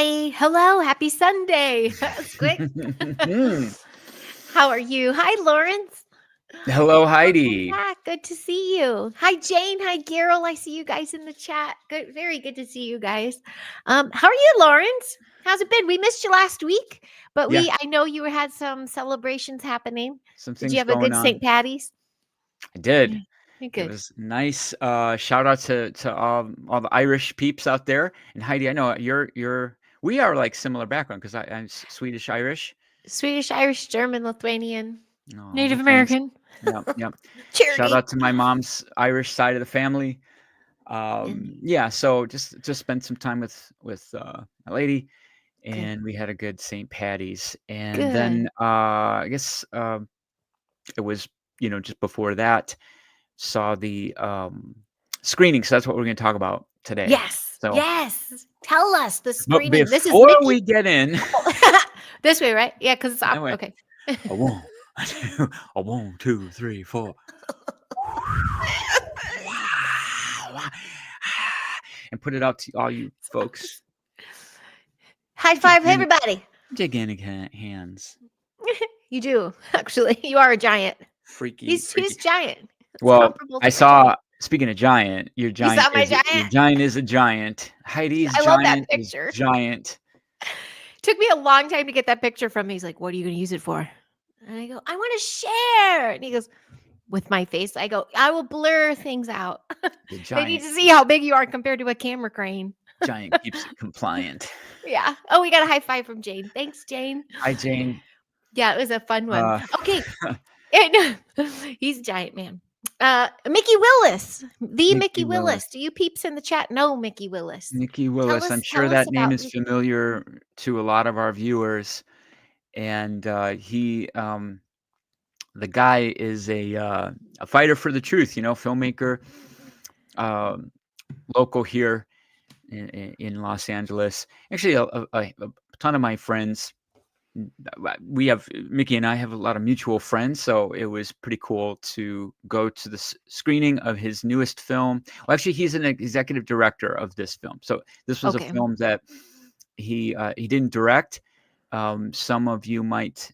Hi. Hello. Happy Sunday. That was quick. How are you? Hi, Lawrence. Hello, Welcome Heidi. back. Good to see you. Hi, Jane. Hi, Carol. I see you guys in the chat. Good. Very good to see you guys. How are you, Lawrence? How's it been? We missed you last week, but Yeah, I know you had some celebrations happening. some Did you things have a going good on. St. Patty's? I did. Yeah, It good. was nice. Shout out to all the Irish peeps out there. And Heidi, I know we are like similar background because I'm Swedish Irish. Swedish, Irish, German, Lithuanian, Oh, we're Native friends. American, Yep, yep. Shout Cherokee. out to my mom's Irish side of the family. Yeah, Yeah, so just spent some time with my lady, good. and we had a good St. Patty's. And Good. then I guess it was just before that. Saw the screening, so that's what we're going to talk about today. Yes, So, yes. Tell us the but screening. This is before Mickey. we get in, This way, right? Yeah, because it's anyway, okay. a one, a one, two, three, four, and put it out to all you folks. High five, everybody. Gigantic hands, You do actually. You are a giant. freaky. He's giant. It's Well, comparable I to my giant. saw. Speaking of giant, You saw my your giant. giant is a giant. Heidi's I love that giant is picture. giant. Took me a long time to get that picture from me. He's like, "What are you going to use it for?" And I go, "I want to share." And he goes, with my face. I go, "I will blur things out. The They need giant to see how big you are compared to a camera crane." giant keeps it compliant. Yeah. Oh, we got a high five from Jane. Thanks, Jane. Hi, Jane. Yeah, it was a fun one. Uh, Okay. He's a giant man. Mikki Willis, the Mikki Mikki Willis. Willis. Do you peeps in the chat know Mikki Willis? Mikki Tell Willis. I'm us, sure tell us that name about is Mikki. familiar to a lot of our viewers. And the guy is a fighter for the truth, filmmaker, um, local here in Los Angeles. Actually, a ton of my friends, Mickey and I have a lot of mutual friends, so it was pretty cool to go to the screening of his newest film. Well, actually, he's an executive director of this film. So this was a Okay. film that he didn't direct. Some of you might,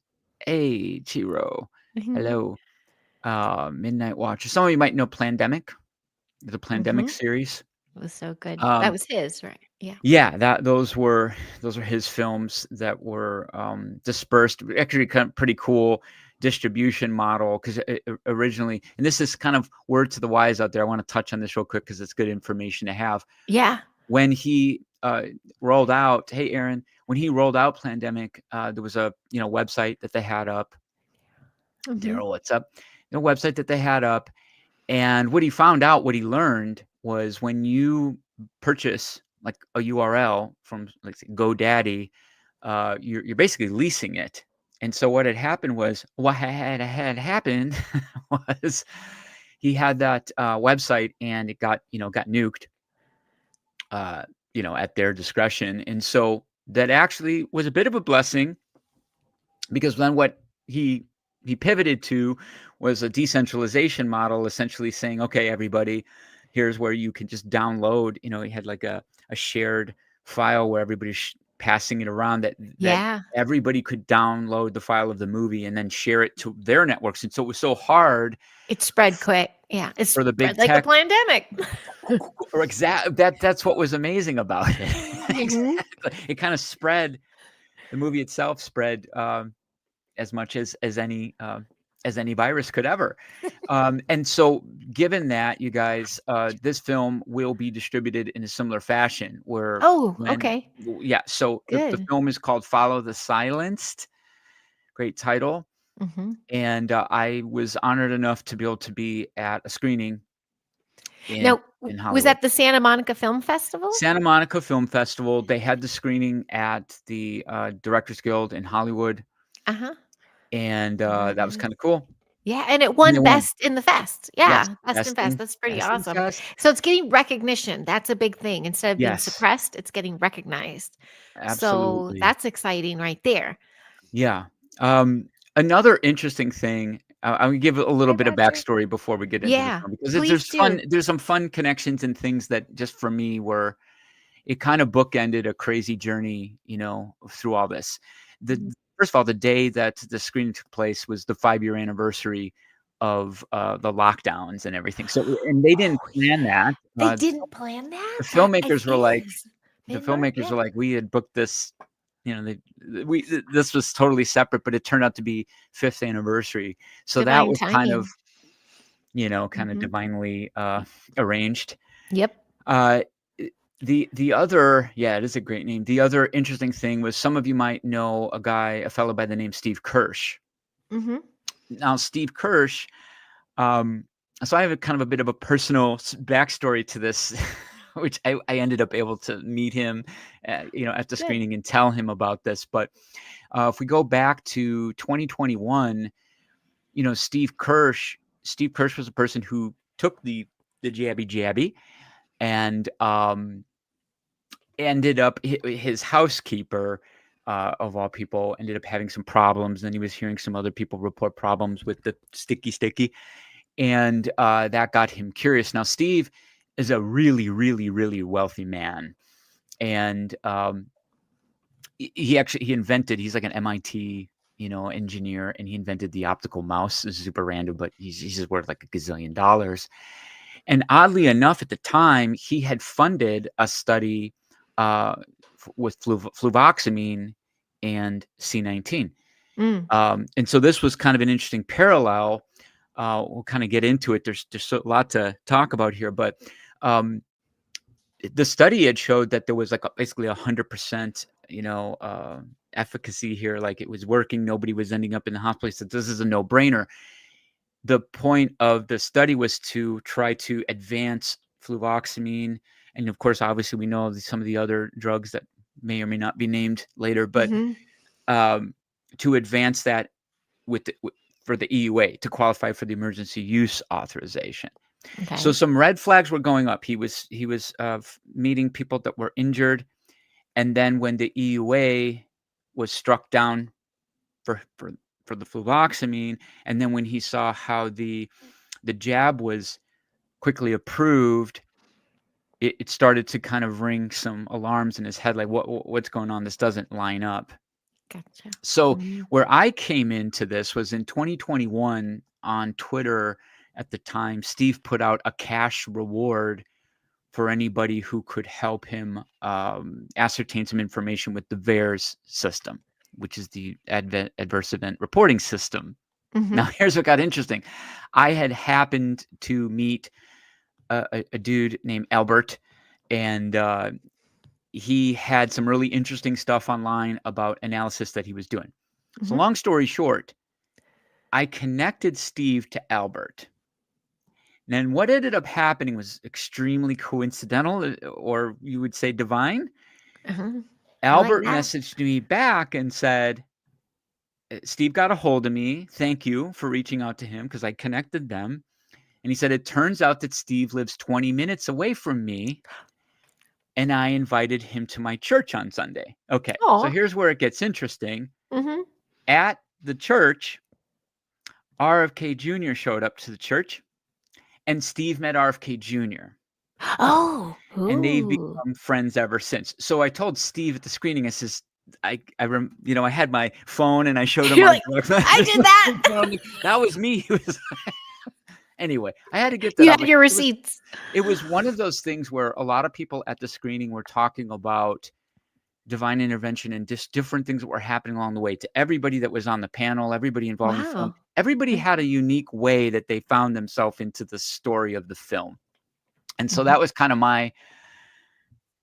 hey, Chiro, Mm-hmm. hello, Midnight Watcher. Some of you might know Plandemic, the Mm-hmm. Plandemic series. It was so good. That Um, was his, right? Yeah. Yeah, those were his films that were dispersed. Actually, kind of pretty cool distribution model because originally, and this is kind of word to the wise out there. I want to touch on this real quick because it's good information to have. Yeah. When he rolled out, hey Aaron, when he rolled out Plandemic, there was a website that they had up. Mm-hmm. Daryl, what's up? The website that they had up, and what he learned was when you purchase like a URL from like say, GoDaddy, you're basically leasing it. And so what had happened was he had that website and it got nuked, at their discretion. And so that actually was a bit of a blessing because then what he pivoted to was a decentralization model, essentially saying, okay, everybody, here's where you can just download. He had like a shared file where everybody's passing it around that Yeah. everybody could download the file of the movie and then share it to their networks. And so it was so hard It spread quick. Yeah. It for the spread big like a tech. pandemic. Or that's what was amazing about it. Mm-hmm. Exactly. It kind of spread. The movie itself spread as much as any virus could ever. And so, given that, you guys, this film will be distributed in a similar fashion. Where Oh, when, okay. yeah, so the Good. film is called "Follow the Silenced." Great title. Mm-hmm. And I was honored enough to be able to be at a screening in Now, was Hollywood. that the Santa Monica Film Festival? Santa Monica Film Festival. They had the screening at the Directors Guild in Hollywood, Uh-huh. and that was Nice. kind of cool. Yeah, and it And they won won. Best in the Fest. Yes, Yeah, Best in Fest. That's pretty Best in awesome. Fest. So it's getting recognition. That's a big thing. Instead of being Yes, suppressed, it's getting recognized. So absolutely. that's exciting right there. Yeah. Another interesting thing, I'm gonna give a little I bit of gotcha. backstory before we get into the Yeah, film because please do. there's some fun connections and things that just for me were, it kind of bookended a crazy journey, through all this. First of all, the day that the screening took place was the 5-year anniversary of the lockdowns and everything. So, and they didn't plan that. They didn't plan that? The That filmmakers were like, is. They weren't, yeah. we had booked this, this was totally separate, but it turned out to be 5th anniversary. So that Divine was kind of, timing. divinely arranged. Yep. The other, it is a great name. The other interesting thing was, some of you might know a fellow by the name Steve Kirsch. Mm-hmm. Now, Steve Kirsch, so I have a kind of a bit of a personal backstory to this, which I ended up able to meet him, at the screening and tell him about this. But if we go back to 2021, Steve Kirsch was a person who took the jabby, and ended up, his housekeeper, of all people, ended up having some problems. And he was hearing some other people report problems with the sticky. And that got him curious. Now, Steve is a really, really, really wealthy man. And he invented, he's like an MIT, engineer, and he invented the optical mouse. This is super random, but he's just worth like $1 gazillion. And oddly enough, at the time, he had funded a study with fluvoxamine and C19. And so this was kind of an interesting parallel. We'll kind of get into it. There's a lot to talk about here, but the study had showed that there was like basically 100%, efficacy here. Like, it was working. Nobody was ending up in the hospital. So this is a no-brainer. The point of the study was to try to advance fluvoxamine. And of course, obviously, we know some of the other drugs that may or may not be named later, but to advance that for the EUA, to qualify for the emergency use authorization. Okay. So some red flags were going up. He was meeting people that were injured, and then when the EUA was struck down for the fluvoxamine, and then when he saw how the jab was quickly approved, it started to kind of ring some alarms in his head, like, what's going on? This doesn't line up. Gotcha. So where I came into this was in 2021 on Twitter. At the time, Steve put out a cash reward for anybody who could help him ascertain some information with the VAERS system, which is the Adverse Event Reporting System. Now, here's what got interesting. I had happened to meet a dude named Albert, and he had some really interesting stuff online about analysis that he was doing. So long story short, I connected Steve to Albert. And then what ended up happening was extremely coincidental, or you would say divine. Albert messaged me back and said, Steve got a hold of me. Thank you for reaching out to him, because I connected them. And he said, it turns out that Steve lives 20 minutes away from me, and I invited him to my church on Sunday. Okay, so here's where it gets interesting. At the church, RFK Jr. showed up to the church, and Steve met RFK Jr. And they've become friends ever since. So I told Steve at the screening, I says, I had my phone and I showed him. I did that. That was me. Anyway, I had to get that. You had your receipts. It was one of those things where a lot of people at the screening were talking about divine intervention and just different things that were happening along the way. To everybody that was on the panel, everybody involved in the film, everybody had a unique way that they found themselves into the story of the film. And so that was kind of my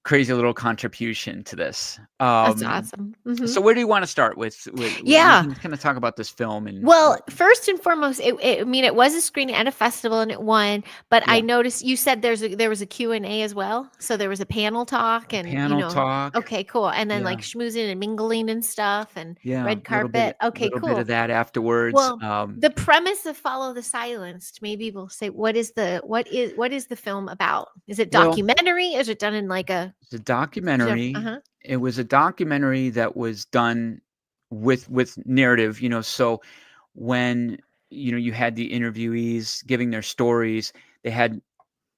crazy little contribution to this. That's awesome. So where do you want to start with? Yeah, we kind of talk about this film. And first and foremost, it was a screening at a festival and it won. But I noticed you said there was a Q&A as well. So there was a panel talk and talk. Okay, cool. And then like schmoozing and mingling and stuff and red carpet. A little bit of that afterwards. Well, the premise of Follow the Silenced, maybe we'll say what is the film about? Is it documentary? Is it done in like a? It's a documentary. It was a documentary that was done with narrative, so when, you had the interviewees giving their stories, they had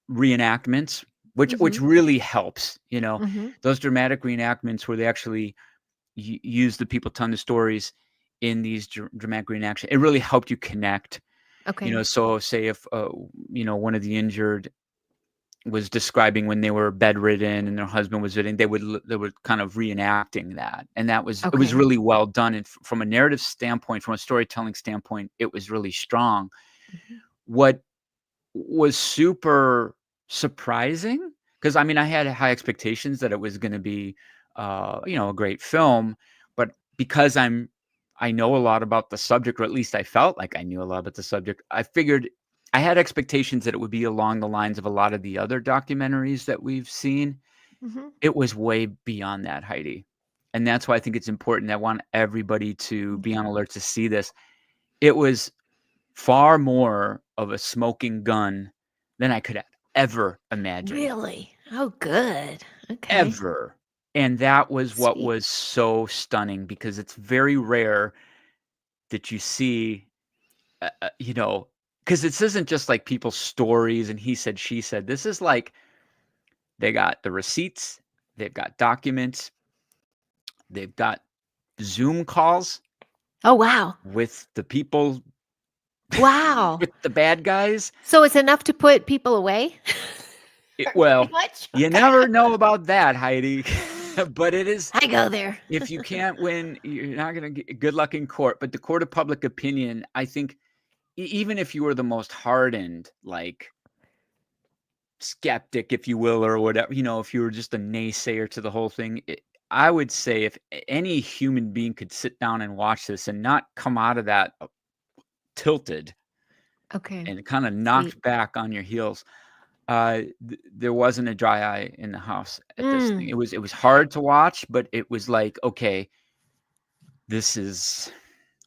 reenactments which really helps, Mm-hmm. those dramatic reenactments where they actually use the people telling the stories in these dramatic reenaction. It really helped you connect, Okay. so say if, one of the injured was describing when they were bedridden and their husband was visiting, they would kind of reenacting that. And it was Okay. really well done. And from a narrative standpoint, from a storytelling standpoint, it was really strong. Mhm. What was super surprising, because I mean, I had high expectations that it was going to be, a great film, but because I know a lot about the subject, or at least I felt like I knew a lot about the subject, I figured I had expectations that it would be along the lines of a lot of the other documentaries that we've seen. Mhm. It was way beyond that, Heidi. And that's why I think it's important. I want everybody to be on Mhm. alert to see this. It was far more of a smoking gun than I could have ever imagined, Really? Oh, good. Okay. ever. And that was what Sweet. was so stunning, because it's very rare that you see, you know, because this isn't just like people's stories and he said, she said. This is like they got the receipts, they've got documents, they've got Zoom calls Oh, wow. with the people, Wow. with the bad guys. So it's enough to put people away? Pretty Well, much? you Okay. never know about that, Heidi. But it is, I go there. if you can't win, you're not going to get good luck in court. But the court of public opinion, I think, even if you were the most hardened, like, skeptic, if you will, or whatever, if you were just a naysayer to the whole thing, I would say if any human being could sit down and watch this and not come out of that tilted Okay. and kind of Sweet. knocked back on your heels, there wasn't a dry eye in the house at this thing. Mm. It was hard to watch, but it was like, okay,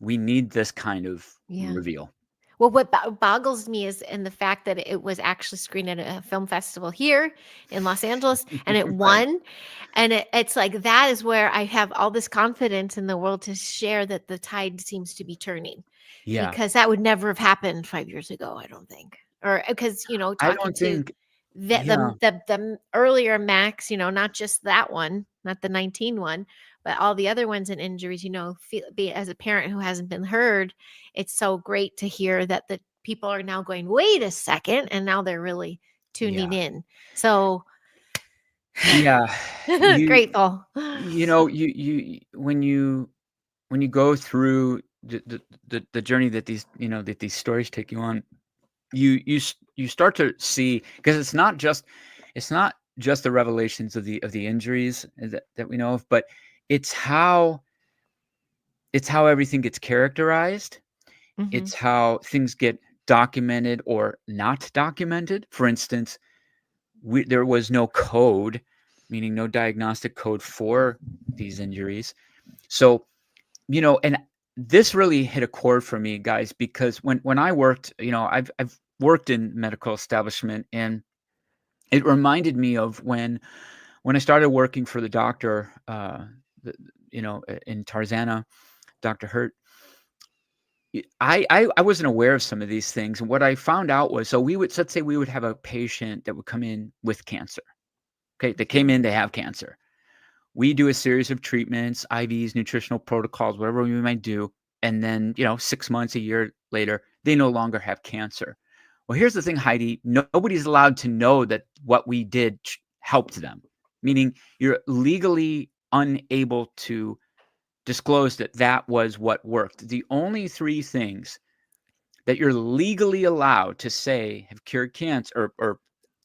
we need this kind of Yeah. reveal. Well, what boggles me is in the fact that it was actually screened at a film festival here in Los Angeles, and it Right. won. And it's like that is where I have all this confidence in the world to share that the tide seems to be turning, Yeah. because that would never have happened 5 years ago, I don't think. Or because I talking don't to think, yeah, the earlier Max, not just that one, not the 19 one, but all the other ones and injuries, be as a parent who hasn't been heard, it's so great to hear that the people are now going, wait a second, and now they're really tuning yeah, in. So yeah. You, grateful. when you go through the journey that these stories take you on, you start to see, because it's not just the revelations of the injuries that we know of, but it's how everything gets characterized. Hmm. It's how things get documented or not documented. For instance, there was no code, meaning no diagnostic code for these injuries. So, and this really hit a chord for me, guys, because when I worked, I've worked in medical establishment, and it reminded me of when I started working for the doctor, the, in Tarzana, Dr. Hurt. I wasn't aware of some of these things, and what I found out was, so let's say we would have a patient that would come in with cancer. Okay, they came in, they have cancer. We do a series of treatments, IVs, nutritional protocols, whatever we might do. And then, 6 months, a year later, they no longer have cancer. Well, here's the thing, Heidi. Nobody's allowed to know that what we did helped them, meaning you're legally unable to disclose that that was what worked. The only three things that you're legally allowed to say have cured cancer or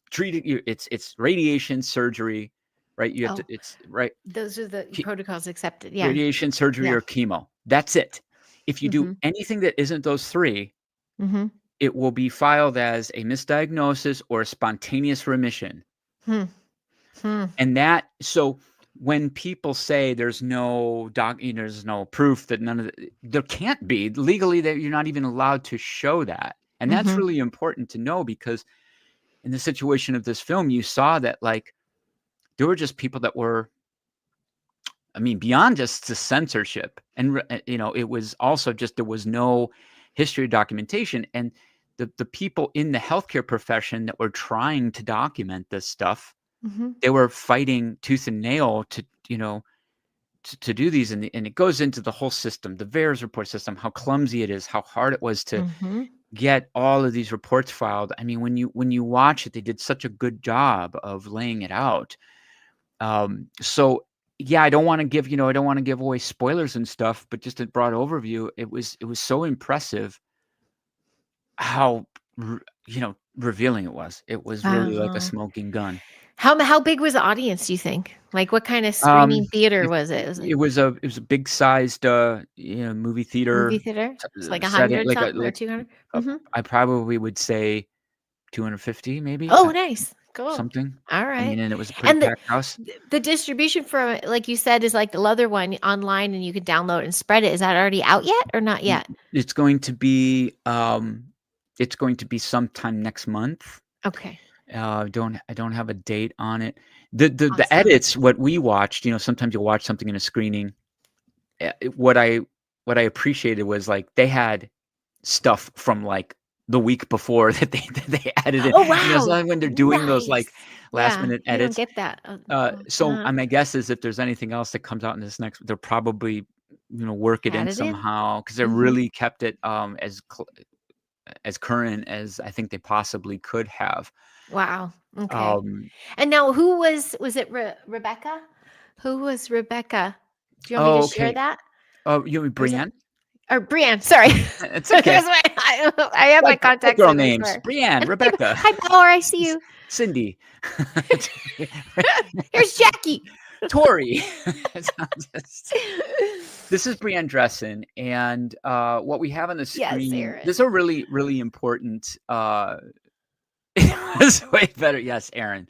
treated you, it's radiation, surgery, right? You have to, Oh, it's right. those are the protocols accepted. Yeah. Radiation, surgery, Yeah. or chemo. That's it. If you do Hmm. anything that isn't those three, Hmm. it will be filed as a misdiagnosis or a spontaneous remission. Hmm. Hmm. So when people say there's no there's no proof that there can't be legally, that you're not even allowed to show that. And that's Hmm. really important to know, because in the situation of this film, you saw that, like, there were just people that were, I mean, beyond just the censorship, and it was also just, there was no history documentation, and the people in the healthcare profession that were trying to document this stuff, Mhm. they were fighting tooth and nail to, you know, to do these, and it goes into the whole system, the VAERS report system, how clumsy it is, how hard it was to Mhm. get all of these reports filed. I mean, when you watch it, they did such a good job of laying it out. So yeah, I don't want to give, you know, I don't want to give away spoilers and stuff, but just a broad overview, it was so impressive how you know, revealing it was. It was really like a Wow. smoking gun. How big was the audience, do you think? Like, what kinda Um, screening theater it was it? Was it it was a big sized, you know, movie movie theater theater? It's like setting, 100 like a something or 200? Mhm. I probably would say 250 maybe, Oh, nice. Cool. something. I Alright. mean, and it was a pretty And packed house. the distribution for like you said, is like the leather one online and you could download and spread it. Is that already out yet or not N yet? It's going to be, it's going to be sometime next month. Okay. I don't have a date on it. The Awesome. edits, what we watched, you know, sometimes you'll watch something in a screening. What I appreciated was, like, they had stuff from, like, the week before that they edited. Oh, You know, it's wow. not when they're doing those, like, Nice. last Yeah, minute you don't edits. get that. So, Uh-huh. my guess is if there's anything else that comes out in this next, they'll probably, you know, work it in Add it in. somehow because they Mhm. really kept it, as current as I think they possibly could have. Wow. Okay. Um, And now was it Rebecca? Who was Rebecca? Do you want me to oh, share okay. that? Oh, you mean Or is it Brienne? or Brienne, sorry. It's There's okay. I have my White contacts girl in, I names, swear. Brienne, And hi, Rebecca, hi, Power, I see C you. Cindy, Here's Jackie. Tori. This is Brienne Dressen, and, what we have on the Yes, screen, Aaron. this is a really, really important, it's way better. Yes, Aaron.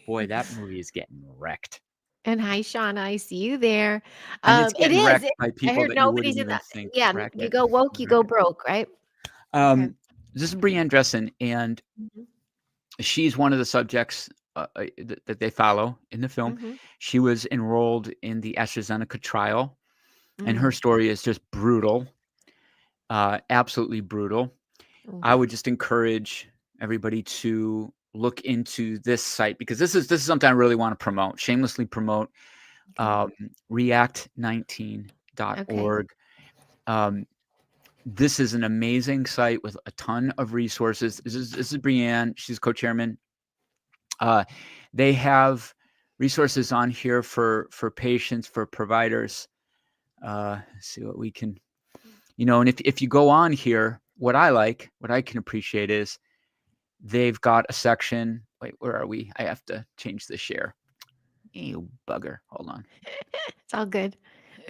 Boy, that movie is getting wrecked, And hi, Shauna, I see you there. and it's It getting is. wrecked by I people heard that you nobody's wouldn't in even the think yeah, wreck you it. go woke, you Wreck go it. broke, right? Okay. This is Brienne Dressen, and Mhm. she's one of the subjects, that they follow in the film. Mhm. She was enrolled in the AstraZeneca trial, and her Mm. story is just brutal, absolutely brutal. I Oof. would just encourage everybody to look into this site because this is something I really want to promote, shamelessly promote, Okay. Okay. react19.org. Um, this is an amazing site with a ton of resources. This is Brienne. She's co-chairman. Uh, they have resources on here for patients, for providers. Let's see what we can, you know, and if you go on here, what I can appreciate is they've got a section. Wait, where are we? I have to change the share. You bugger. Hold on. It's all good.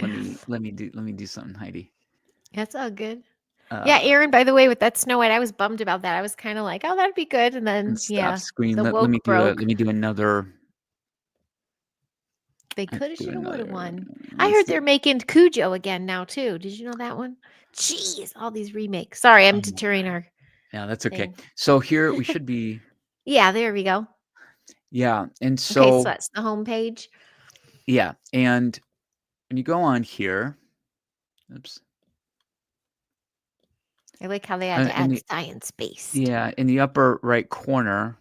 Let me do something, Heidi. That's all good. Yeah, Uh, Aaron, by the way, with that Snow White, I was bummed about that. I was kinda like, "Oh, that'd be good," and and then, stop yeah, screen. the woke Let broke. me do another. They Let's coulda, do shoulda, woulda another. won. I Let's heard do. they're making Cujo again now too. Did you know that one? Jeez, all these remakes. Sorry, I'm Oh, deterring our yeah, that's okay. thing. So here we should be. Yeah, there we go. Yeah, and Okay, so so that's the homepage. yeah, and when you go on here, oops, I like how they had to in add the science-based. yeah, in the upper right corner,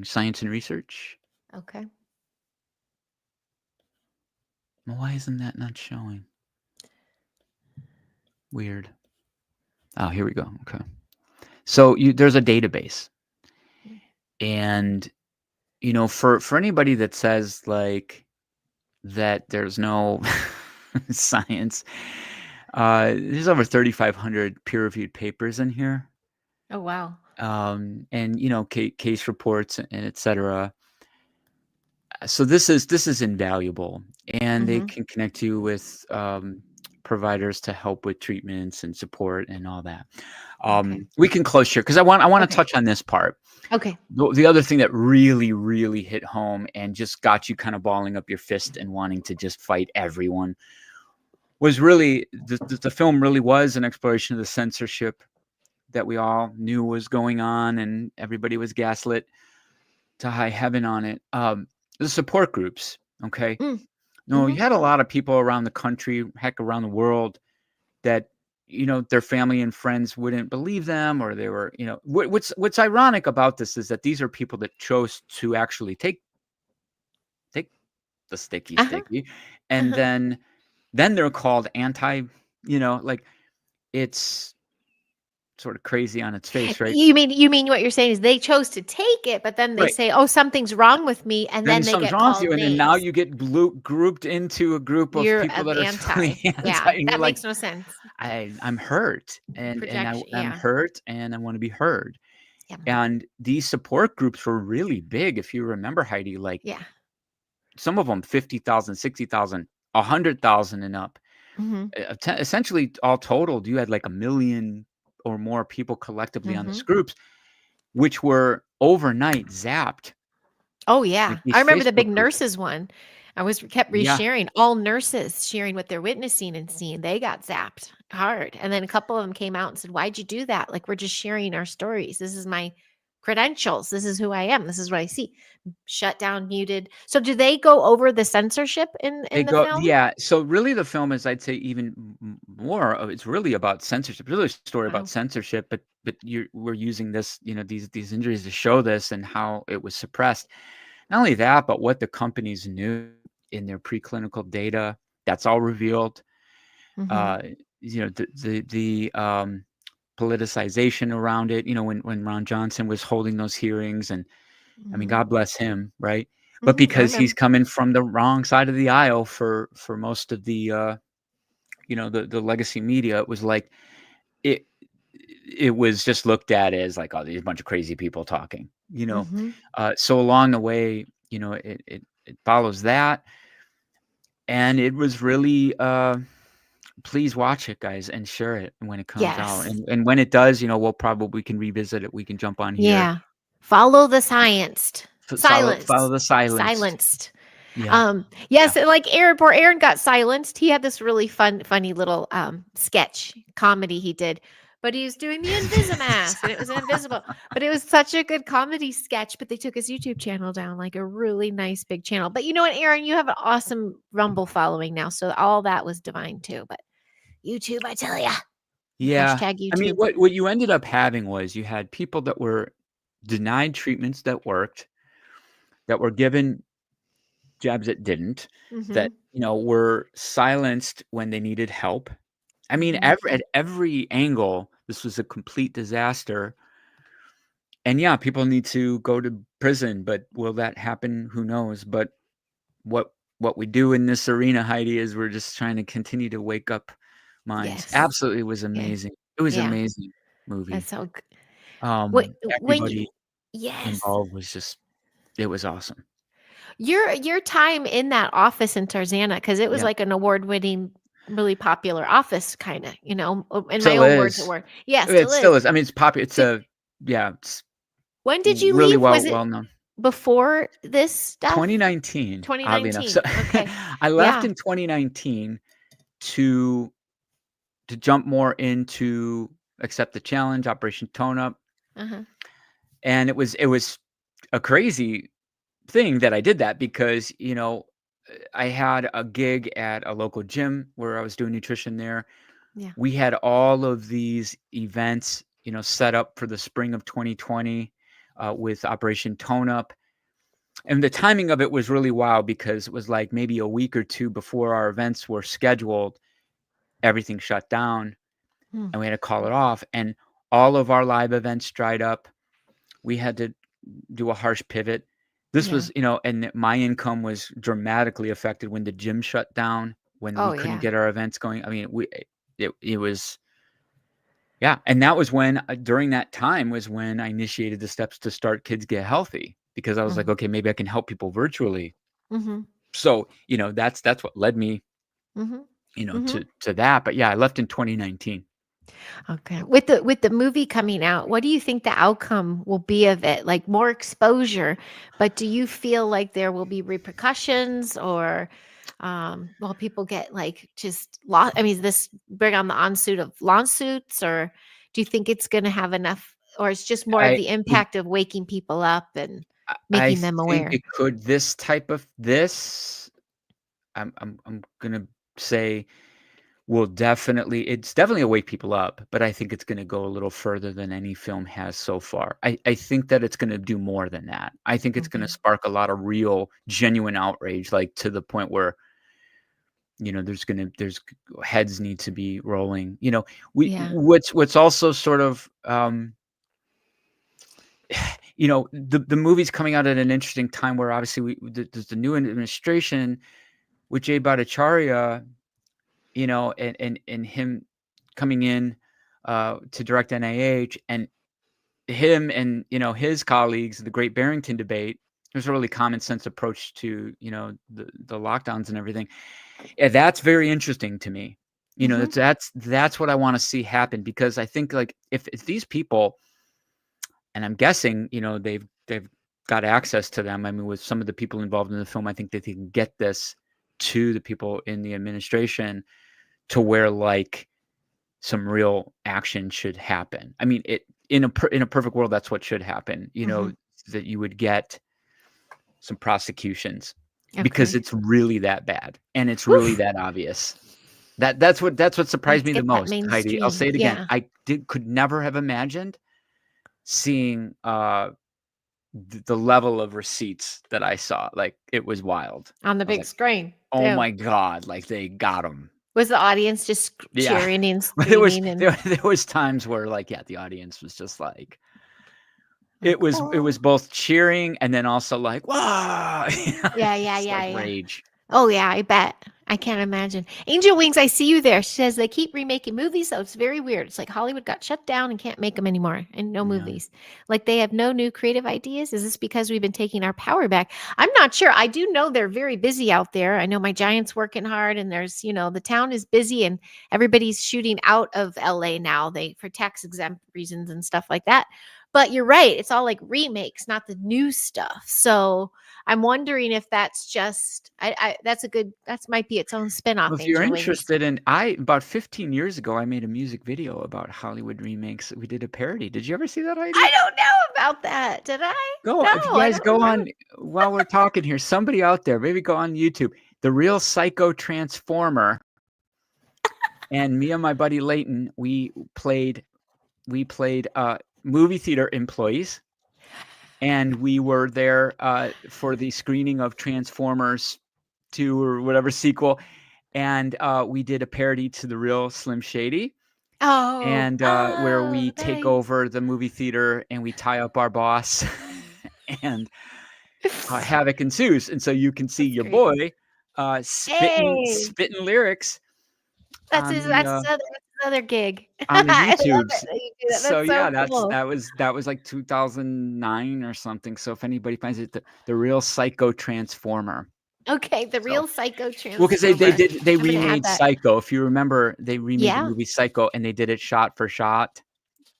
science and research. Okay. Well, why isn't that not showing? Weird. Oh, here we go. Okay. So there's a database, and you know, for anybody that says like that, there's no science. There's over 3,500 peer-reviewed papers in here, Oh, wow. and you know, case reports and et cetera. So this is invaluable, and they Mhm. can connect you with providers to help with treatments and support and all that. Okay. We can close here because I want to Okay. touch on this part. Okay. The other thing that really, really hit home and just got you kind of balling up your fist and wanting to just fight everyone was really the film really was an exploration of the censorship that we all knew was going on, and everybody was gaslit to high heaven on it. The support groups, okay? Mm. No, you Mhm. had a lot of people around the country, heck, around the world, that their family and friends wouldn't believe them, or they were, what's ironic about this is that these are people that chose to actually take the Uh-huh. sticky, and Uh-huh. then they're called anti, like, it's sort of crazy on its face, right? You mean what you're saying is they chose to take it, but then they Right. say, "Oh, something's wrong with me," and Then then they something's get wrong with called you, and then now names. you get grouped into a group of You're people of that are anti. totally anti, Yeah, and you're that like, makes no sense. I'm hurt, and Projection, I'm yeah. hurt, and I want to be heard. Yeah. And these support groups were really big, if you remember, Heidi. Like, Yeah. some of them 50,000, 60,000, 100,000 and up. Mhm. Essentially, all totaled, you had like 1 million or more people collectively on these Mhm. groups, which were overnight zapped. Oh, Like yeah. these I remember the big Facebook groups. nurses one. I was kept Yeah. resharing, all nurses sharing what they're witnessing and seeing. They got zapped hard. And then a couple of them came out and said, "Why'd you do that? Like, we're just sharing our stories. This is my credentials. This is who I am. This is what I see." Shut down, muted. So do they go over the censorship They in the go, film? yeah. So really, the film is, I'd say, even more of, it's really about censorship. It's really a story about Wow. censorship, but we're using this, these injuries to show this and how it was suppressed. Not only that, but what the companies knew in their preclinical data. That's all revealed. Mhm. Uh, the politicization around it. When Ron Johnson was holding those hearings, and I mean, Mhm. God bless him, right? But Mhm. I because he's remember. coming from the wrong side of the aisle for most of the the legacy media, it was like, it it was just looked at as like, oh, these bunch of crazy people talking. Mhm. So along the way, it follows that, and it was really, please watch it, guys, and share it when it comes out, Yes. and when it does, we can revisit it. We can jump on here. Yeah. Follow the scienced. Follow Silenced. the silenced. Silenced. Yeah, yeah. Yes, and like Aaron, poor Aaron got silenced. He had this really funny little sketch comedy he did, but he was doing the Invisimask and it was invisible. But it was such a good comedy sketch. But they took his YouTube channel down, like a really nice big channel. But you know what, Aaron, you have an awesome Rumble following now, so all that was divine too. But YouTube, I tell ya, Yeah. hashtag I mean, YouTube. what you ended up having was, you had people that were denied treatments that worked, that were given jabs that didn't, Mm-hmm. that, were silenced when they needed help. I mean, Mm-hmm. at every angle, this was a complete disaster. And yeah, people need to go to prison, but will that happen? Who knows? But what what we do in this arena, Heidi, is we're just trying to continue to wake up minds. Yes. Absolutely, it was Yeah. amazing. It was Yeah. amazing movie. That's so good. When you Everybody yes. involved was just, it was awesome. Your time in that office in Tarzana, because it was Yeah. like an award-winning, really popular office kinda, in my Still own words, it is. were. Yeah, It still is. still is. I mean, it's popular. It's Did a, yeah, it's when did you really leave? Was well it known. before this stuff? 2019, oddly enough. So 2019. Okay. I left Yeah. in 2019 to jump more into Accept the Challenge, Operation Tone Up, Uh-huh. and it was a crazy thing that I did that, because, I had a gig at a local gym where I was doing nutrition there. Yeah. We had all of these events, set up for the spring of 2020, with Operation Tone Up. And the timing of it was really wild, because it was like maybe a week or two before our events were scheduled, everything shut down Hmm. and we had to call it off. And all of our live events dried up. We had to do a harsh pivot. This Yeah. was, and my income was dramatically affected when the gym shut down, when we Oh, couldn't yeah. get our events going. I mean, it was, yeah. And that was when, during that time was when I initiated the steps to start Kids Get Healthy, because I was like, Mhm. okay, maybe I can help people virtually. Mhm. So, that's what led me, Mhm. Mhm. to that. But yeah, I left in 2019. Okay. With the movie coming out, what do you think the outcome will be of it? Like more exposure, but do you feel like there will be repercussions or will people get like just I mean, is this bring on the onsuit of lawsuits or do you think it's going to have enough or it's just more of I, the impact of waking people up and I making them think aware? it could, this type of this, I'm gonna say, it's definitely a wake people up, but I think it's going to go a little further than any film has so far. I think that it's going to do more than that. I think it's going to Mhm. spark a lot of real, genuine outrage, like to the point where, there's heads need to be rolling. Yeah. What's also sort of, the movie's coming out at an interesting time where obviously there's the new administration with Jay Bhattacharya, and him coming in to direct NIH, and him and his colleagues, the Great Barrington Debate. There's a really common sense approach to the lockdowns and everything. Yeah, that's very interesting to me. Mhm. That's what I want to see happen, because I think, like, if these people, and I'm guessing they've got access to them. I mean, with some of the people involved in the film, I think that they can get this to the people in the administration to where, like, some real action should happen. I mean, in a perfect world, that's what should happen. Mhm. That you would get some prosecutions, because Okay. it's really that bad and it's really Oof. that obvious. That's what surprised Let's me the get that most, Heidi. I'll mainstream. say it again. Yeah. Could never have imagined seeing the level of receipts that I saw. Like, it was wild. On the I was big like, screen oh too. my God, like, they got him. Was the audience just Yeah. cheering and But there was screaming and there was times where, like, yeah, the audience was just like, it like, was "Oh." both cheering and then also like, "Wow!" Yeah, yeah, Just like yeah, yeah. rage. Oh, yeah, I bet. I can't imagine. Angel Wings, I see you there. She says they keep remaking movies, so it's very weird. It's like Hollywood got shut down and can't make them anymore, and no Yeah. movies. Like they have no new creative ideas. Is this because we've been taking our power back? I'm not sure. I do know they're very busy out there. I know my Giants working hard, and there's, the town is busy, and everybody's shooting out of LA now. For tax exempt reasons and stuff like that. But you're right. It's all like remakes, not the new stuff. So I'm wondering if that's just that might be its own spinoff, Well, if you're Angel Wings. interested in, about 15 years ago, I made a music video about Hollywood remakes. We did a parody. Did you ever see that, I Heidi? don't know about that. Did I? Go, No, if you I guys don't go remember. on while we're talking here, somebody out there, maybe go on YouTube, The Real Psycho Transformer, and me and my buddy Leighton, we played movie theater employees, and we were there for the screening of Transformers 2 or whatever sequel, and we did a parody to The Real Slim Shady, Oh, and where oh, we take nice. over the movie theater and we tie up our boss, and havoc ensues. And so you can see That's your great. boy spitting Hey, spitting lyrics that's on his. the That's his other gig. on the I love YouTubes. it that you do that. So That's yeah, so cool. that was like 2009 or something. So if anybody finds it, the Real Psycho Transformer. Okay, the So, real Psycho well, because Transformer. they I'm gonna add remade that. Psycho. If you remember, they remade the Yeah. movie Psycho, and they did it shot for shot.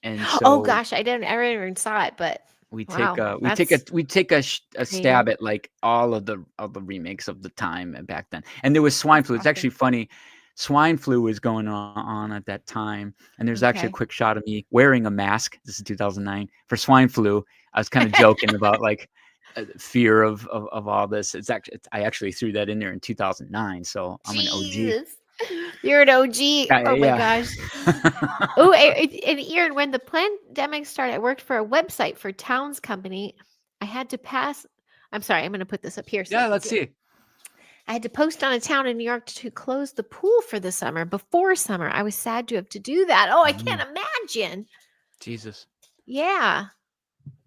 And Oh so gosh, I never even saw it, but wow, that's we take a creative. stab at, like, all the remakes of the time back then. And there was swine That's flu. It's awesome. actually funny. Swine flu was going on at that time, and there's actually a Okay. quick shot of me wearing a mask. This is 2009 for swine flu. I was kind of joking about, like, fear of all this. I actually threw that in there in 2009. So I'm an OG. Jesus. You're an OG. Yeah, Oh my yeah. gosh. Yeah. Oh, and Ian, when the pandemic started, I worked for a website for Towns Company. I had to pass. I'm sorry, I'm going to put this up here so I Yeah, can let's see it. see. I had to post on a town in New York to close the pool for the summer before summer. I was sad to have to do that. Oh, I Mhm. can't imagine. Jesus. Yeah.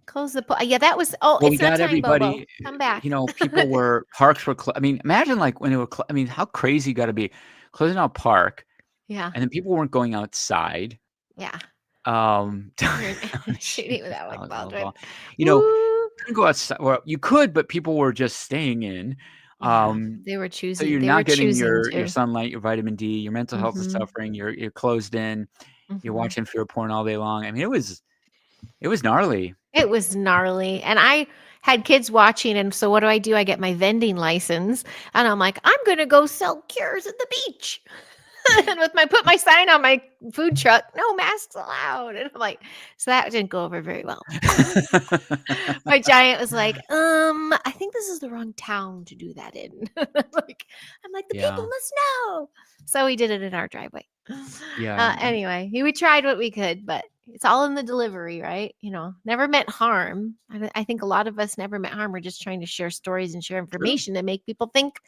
Close the pool. Yeah, that was. Oh, Well, we it's that got time, Bobo. everybody, Come back. parks were I mean, imagine, like, when they were I mean, how crazy you gotta be closing out park, Yeah. and then people weren't going outside, Yeah. You're shoot shooting with the Alec volleyball. Baldwin. You know, Woo. couldn't go outside, well, you could, but people were just staying in, Yeah. um, They were so choosing. you're They were not getting choosing your to. sunlight, your vitamin D, your mental health is Mhm. suffering, you're closed in, you're Mhm. watching fear porn all day long. I mean, it was gnarly. It was gnarly. And I had kids watching. And so what do? I get my vending license. And I'm like, I'm going to go sell cures at the beach. And put my sign on my food truck, no masks allowed. And I'm like, so that didn't go over very well. My giant was like, I think this is the wrong town to do that in. I'm like, the people Yeah. must know. So we did it in our driveway. Yeah. Anyway, we tried what we could, but it's all in the delivery, right? Never meant harm. I think a lot of us never meant harm. We're just trying to share stories and share True. information to make people think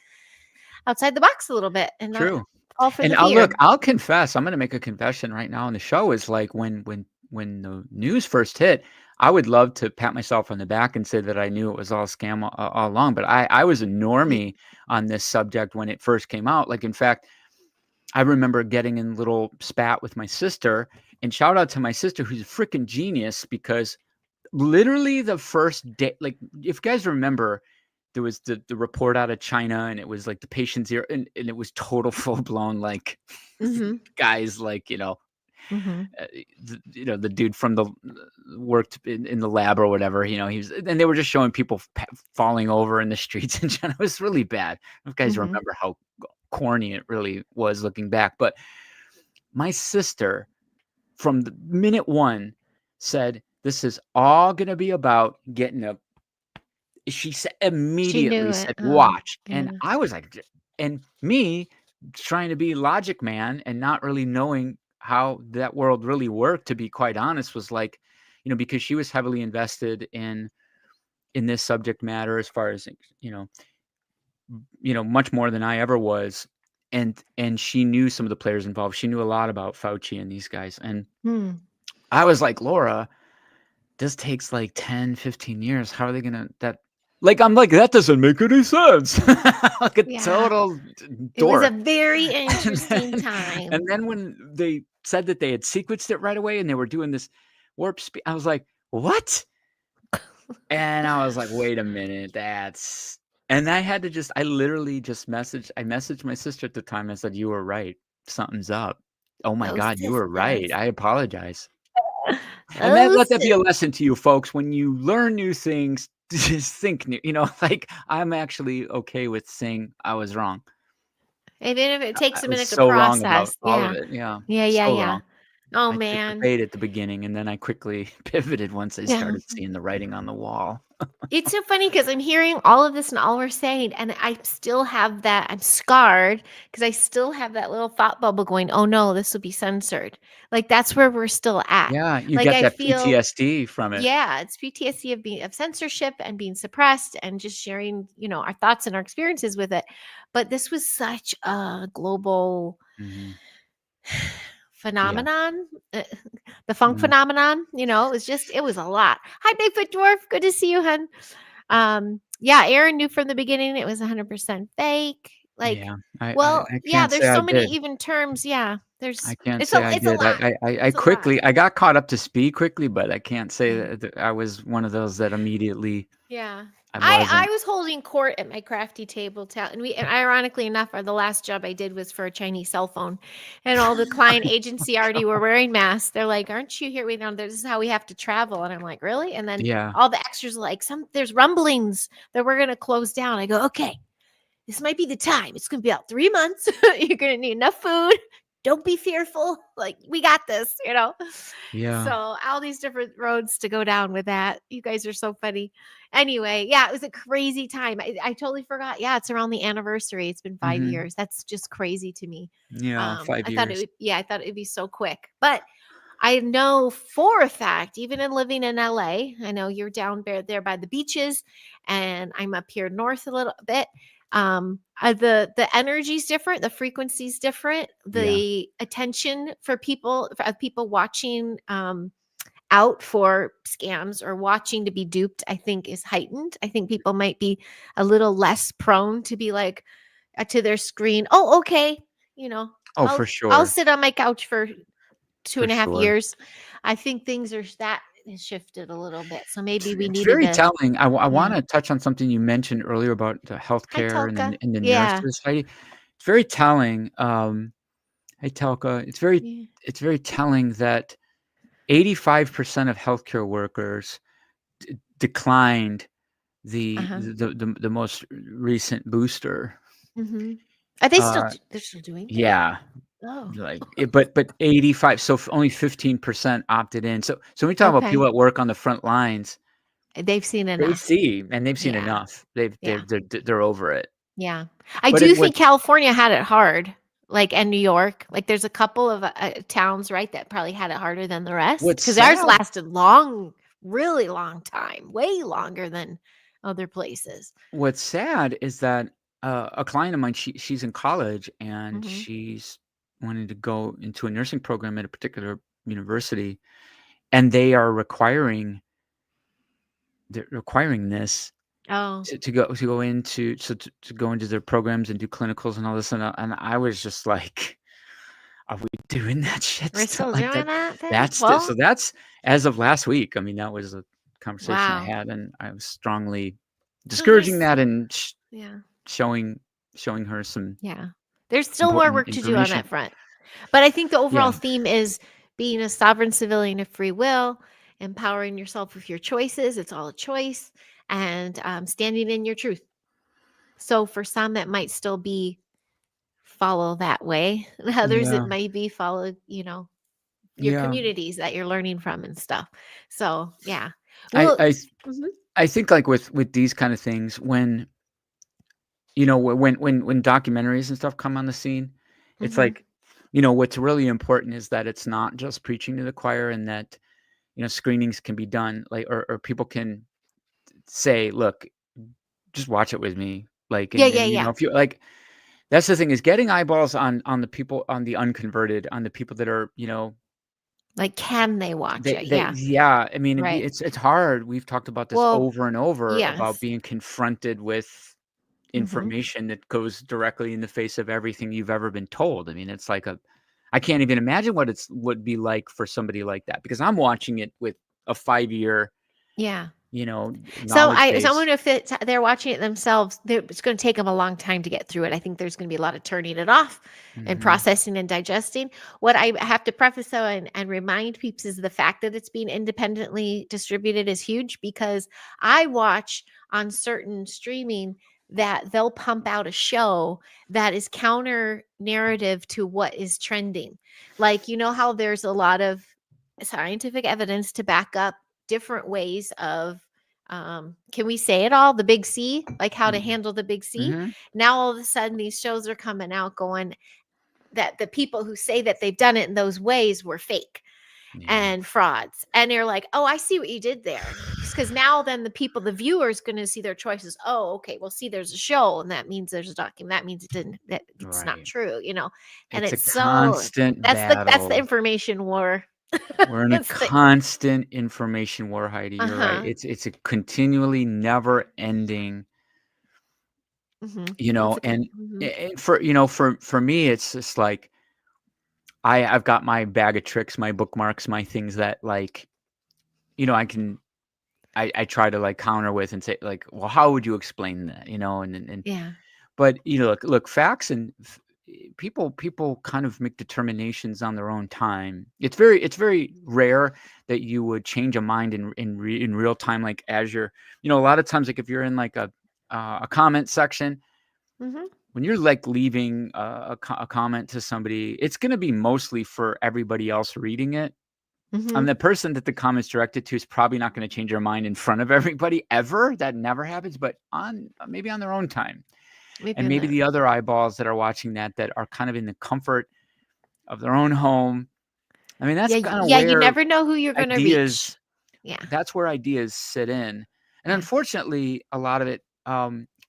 outside the box a little bit and not True. fall for And the fear. I'll confess, I'm gonna make a confession right now on the show is like when the news first hit, I would love to pat myself on the back and say that I knew it was all scam all along, but I was a Ye- normie on this subject when it first came out. Like, in fact, I remember getting in a little spat with my sister, and shout out to my sister who's a freaking genius because literally the first day, like, if you guys remember, there was the report out of China, and it was like the patient zero, and it was total full blown like Mhm. guys like Mhm. the dude from the worked in the lab or whatever, he was, and they were just showing people falling over in the streets in China. It was really bad. If you guys Mhm. remember how corny it really was looking back, but my sister from the minute one said this is all going to be about getting a she said She immediately knew it. said, "Watch." And Yeah. I was like, and me trying to be logic man and not really knowing how that world really worked, to be quite honest, was like, because she was heavily invested in this subject matter as far as, much more than I ever was. And she knew some of the players involved. She knew a lot about Fauci and these guys. And Hmm. I was like, Laura, this takes like 10, 15 years. How are they gonna that like, I'm like, that doesn't make any sense. Like a Yeah. total It was a dork. very And interesting then, and time. then when they said that they had sequenced it right away and they were doing this warp speed, I was like, what? And I was like, wait a minute, and I literally just I messaged my sister at the time. I said, you were right. Something's up. Oh my Oh, God, you were right. sisters. I apologize. And Oh, let that be a sis. lesson to you folks. When you learn new things, just think new, like I'm actually okay with saying I was wrong. Even if it takes I a was minute to so wrong about process. all of Yeah. it. Yeah, Yeah, yeah, so yeah. wrong. Oh, I took the man. bait at the beginning, and then I quickly pivoted once I Yeah. started seeing the writing on the wall. It's so funny because I'm hearing all of this and all we're saying, and I still have that. I'm scarred because I still have that little thought bubble going, oh no, this will be censored. Like that's where we're still at. Yeah, you Like get I that feel, PTSD from it. yeah, it's PTSD of censorship and being suppressed and just sharing, our thoughts and our experiences with it. But this was such a global Mhm. Yeah. phenomenon, the funk Mhm. phenomenon. It was a lot. Hi, Bigfoot Dwarf. Good to see you, hun. Yeah, Aaron knew from the beginning it was 100% fake. Like, Yeah. I I well, I yeah, can't there's say I so many did. even terms. Yeah, I there's can't it's a say I it's a did. lot. I It's a lot. quickly I got caught up to speed quickly, but I can't say Yeah. that I was one of those that immediately Yeah. I I wasn't. was holding court at my crafty table and ironically enough, the last job I did was for a Chinese cell phone. And all the client agency already were wearing masks. They're like, "Aren't you here? We know this is how we have to travel." And I'm like, "Really?" And then Yeah. all the extras are like, there's rumblings that we're gonna close down. I go, "Okay, this might be the time. It's gonna be about 3 months. You're gonna need enough food. Don't be fearful. Like, we got this. Yeah. So all these different roads to go down with that. You guys are so funny. Anyway, yeah, it was a crazy time. I totally forgot. Yeah, it's around the anniversary. It's been 5 Mhm. years. That's just crazy to me. Yeah, 5 years. I thought it'd be so quick. But I know for a fact, even in living in LA, I know you're down there by the beaches, and I'm up here north a little bit. The energy's different, the frequency's different, Yeah. the attention for people watching out for scams or watching to be duped, I think is heightened. I think people might be a little less prone to be like to their screen. Oh, okay, you know, Oh, I'll for I'll sure. sit on my couch for two For and a half sure. years. I think things are that has shifted a little bit. So maybe we It's needed very to, telling. I yeah. wanna touch on something you mentioned earlier about the Hi, healthcare and Telka. the Yeah. nurses, Heidi. It's very telling, hey, Telka. Yeah. It's very telling that 85% of healthcare workers declined Uh-huh. the most recent booster. Mhm. Are they still Uh, they're still doing it? yeah. Oh, Like, but 85, so only 15% opted in. So when we talk about people okay. that work on the front lines, They've seen they enough. see, and they've seen Yeah. enough. They've Yeah. they're over it. Yeah. I But it do think what's California had it hard, like, and New York. Like, there's a couple of, towns, right, that probably had it harder than the rest what's because ours sad lasted long, really long time, way longer than other places. what's sad is that, a client of mine, she's in college, and Mhm. she's wanting to go into a nursing program at a particular university, and they're requiring this Oh, to go into their programs and do clinicals and all this, and I was just like, "Are we doing that shit we're still?" still Like, doing that thing? that's the so Well, that's as of last week. I mean, that was a conversation I wow. had, and I was strongly So discouraging there's that, and yeah, showing showing her some yeah. There's still more important work to do on information. that front. But I think the Yeah. overall theme is being a sovereign civilian of free will, empowering yourself with your choices. It's all a choice, and standing in your truth. So for some, it might still be follow that way. And others, it Yeah. might be follow, your Yeah. communities that you're learning from and stuff. So yeah. I Well, I th mhm, I think, like, with these kind of things, when, when documentaries and stuff come on the scene, it's mhm. like, what's really important is that it's not just preaching to the choir, and that, screenings can be done, like, or people can say, "Look, just watch it with me." Like, Yeah, and yeah, yeah. if you like, that's the thing, is getting eyeballs on the people, on the unconverted, on the people that are, Like, can they watch it? they Yeah. yeah, I mean, Right. it's hard. We've talked about this Well, over and over about yes. being confronted with Hmm. information that goes directly in the face of everything you've ever been told. I mean, it's like I can't even imagine what would be like for somebody like that, because I'm watching it with a 5-year, Yeah. knowledge So I base. wonder if they're watching it themselves, it's gonna take them a long time to get through it. I think there's gonna be a lot of turning it off and Mhm. processing and digesting. What I have to preface, though, and remind peeps is the fact that it's being independently distributed is huge because I watch on certain streaming that they'll pump out a show that is counter narrative to what is trending. Like, you know how there's a lot of scientific evidence to back up different ways of can we say it all, the big C, like how to Mm. handle the big C. Mhm. Now all of a sudden these shows are coming out going that the people who say that they've done it in those ways were fake Yeah. and frauds, and they're like, oh, I see what you did there, because now then the people, the viewers, going to see their choices. Oh, okay, well, see, there's a show and that means there's a document, that means it didn't, that it's not Right. true. And It's a it's so constant that's the battle. information war. We're in a That's the constant information war, Heidi. You're right. uh-huh. It's a continually never ending, Mhm. It's a good and mhm. for for me, it's just like I've got my bag of tricks, my bookmarks, my things that, like, I can I try to, like, counter with and say, like, well, how would you explain that? And Yeah. but look, facts, and people kind of make determinations on their own time. It's very rare that you would change a mind in real time, like, as you're, a lot of times, like, if you're in, like, a comment section, Mhm. when you're, like, leaving a comment to somebody, it's going to be mostly for everybody else reading it. And Mhm. the person that the comment's directed to is probably not going to change their mind in front of everybody ever. That never happens, but on maybe on their own time. Maybe And in maybe the the other eyeballs that are watching that are kind of in the comfort of their own home. I mean, that's yeah, kind of yeah, you where never know who you're gonna reach. ideas Yeah. that's where ideas sit in. And Yeah. unfortunately, a lot of it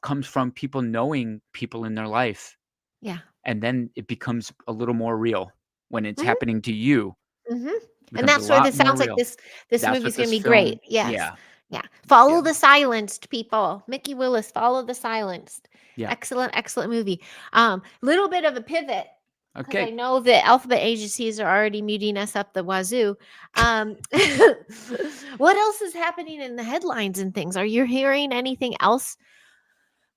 comes from people knowing people in their life, Yeah. and then it becomes a little more real when it's Mhm. happening to you. Mhm. It And becomes a that's where lot this more sounds like real. this That's what movie's gonna this be great. film, Yes. yeah, Yeah. Follow yeah, the Silenced, people. Mikki Willis, Follow the Silenced. yeah. Excellent, excellent movie. Little bit of a pivot because I Okay. know the alphabet agencies are already muting us up the wazoo. Um, what else is happening in the headlines and things? Are you hearing anything else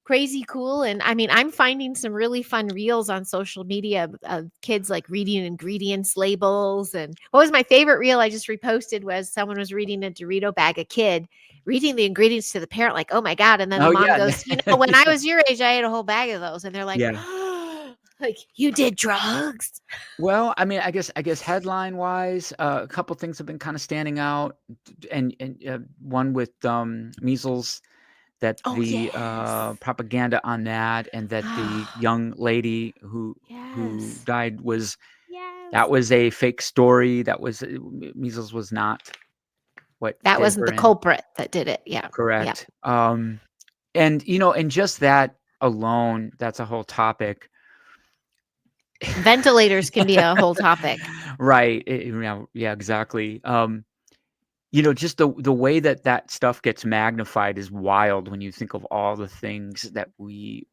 crazy cool? And I mean, I'm finding some really fun reels on social media of kids like reading ingredients labels. And what was my favorite reel I just reposted was someone was reading a Dorito bag, a kid reading the ingredients to the parent, like, oh my God. And then the Oh, mom yeah. goes, when I was your age, I ate a whole bag of those. And they're like, Yeah. Like, you did drugs? Well, I mean, I guess headline-wise, a couple things have been kinda standing out, and one with, measles, that Oh, the, yes. propaganda on that, and that the young lady who Yes. died was that Yes. was a fake story. That was measles was not what That did wasn't her the in. culprit that did it. Yeah. Yep. Correct. And just that alone, that's a whole topic. Ventilators can be a whole topic. Right, yeah, exactly. Just the way that that stuff gets magnified is wild when you think of all the things that we,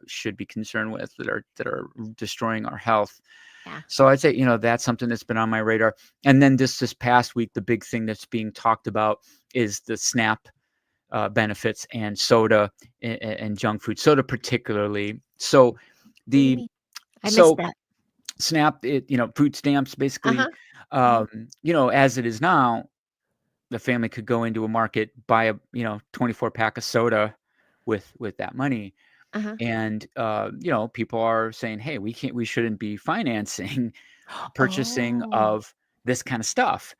should be concerned with that are destroying our health. Yeah. So I'd say, that's something that's been on my radar. And then this past week, the big thing that's being talked about is the SNAP, benefits and soda and junk food, soda particularly. So What do you the mean? I missed so that. SNAP, food stamps basically, Uh-huh. Uh-huh. as it is now, the family could go into a market, buy a 24 pack of soda with that money. Uh-huh. And people are saying, hey, we shouldn't be financing purchasing Oh. of this kind of stuff.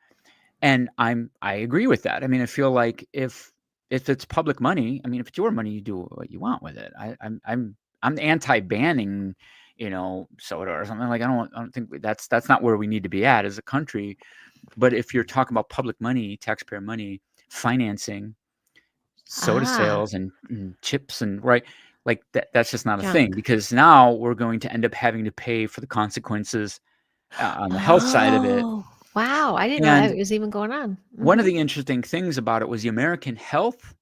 And I agree with that. I mean, I feel like if it's public money, I mean, if it's your money, you do what you want with it. I'm anti-banning, soda or something. Like I don't think that's not where we need to be at as a country. But if you're talking about public money, taxpayer money, financing soda Ah, sales and chips and right, like that's just not a thing, junk. because now we're going to end up having to pay for the consequences, on the health side of it. Oh, wow. I didn't know And that was even going on. one of Mhm. the interesting things about it was the American Health,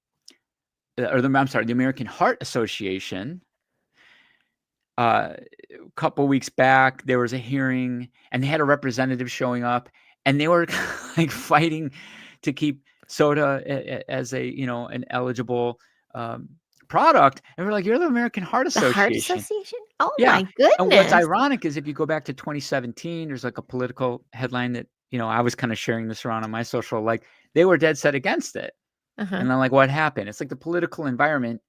or the American Heart Association, a couple weeks back, there was a hearing and they had a representative showing up, and they were like fighting to keep soda as an eligible, um, product. And we're like, you're the American Heart The Heart Association. Association? Oh Yeah. my And what's goodness. ironic is if you go back to 2017, there's like a political headline that, I was kind of sharing this around on my social, like they were dead set against it. Uh-huh. And then like what happened? It's like the political environment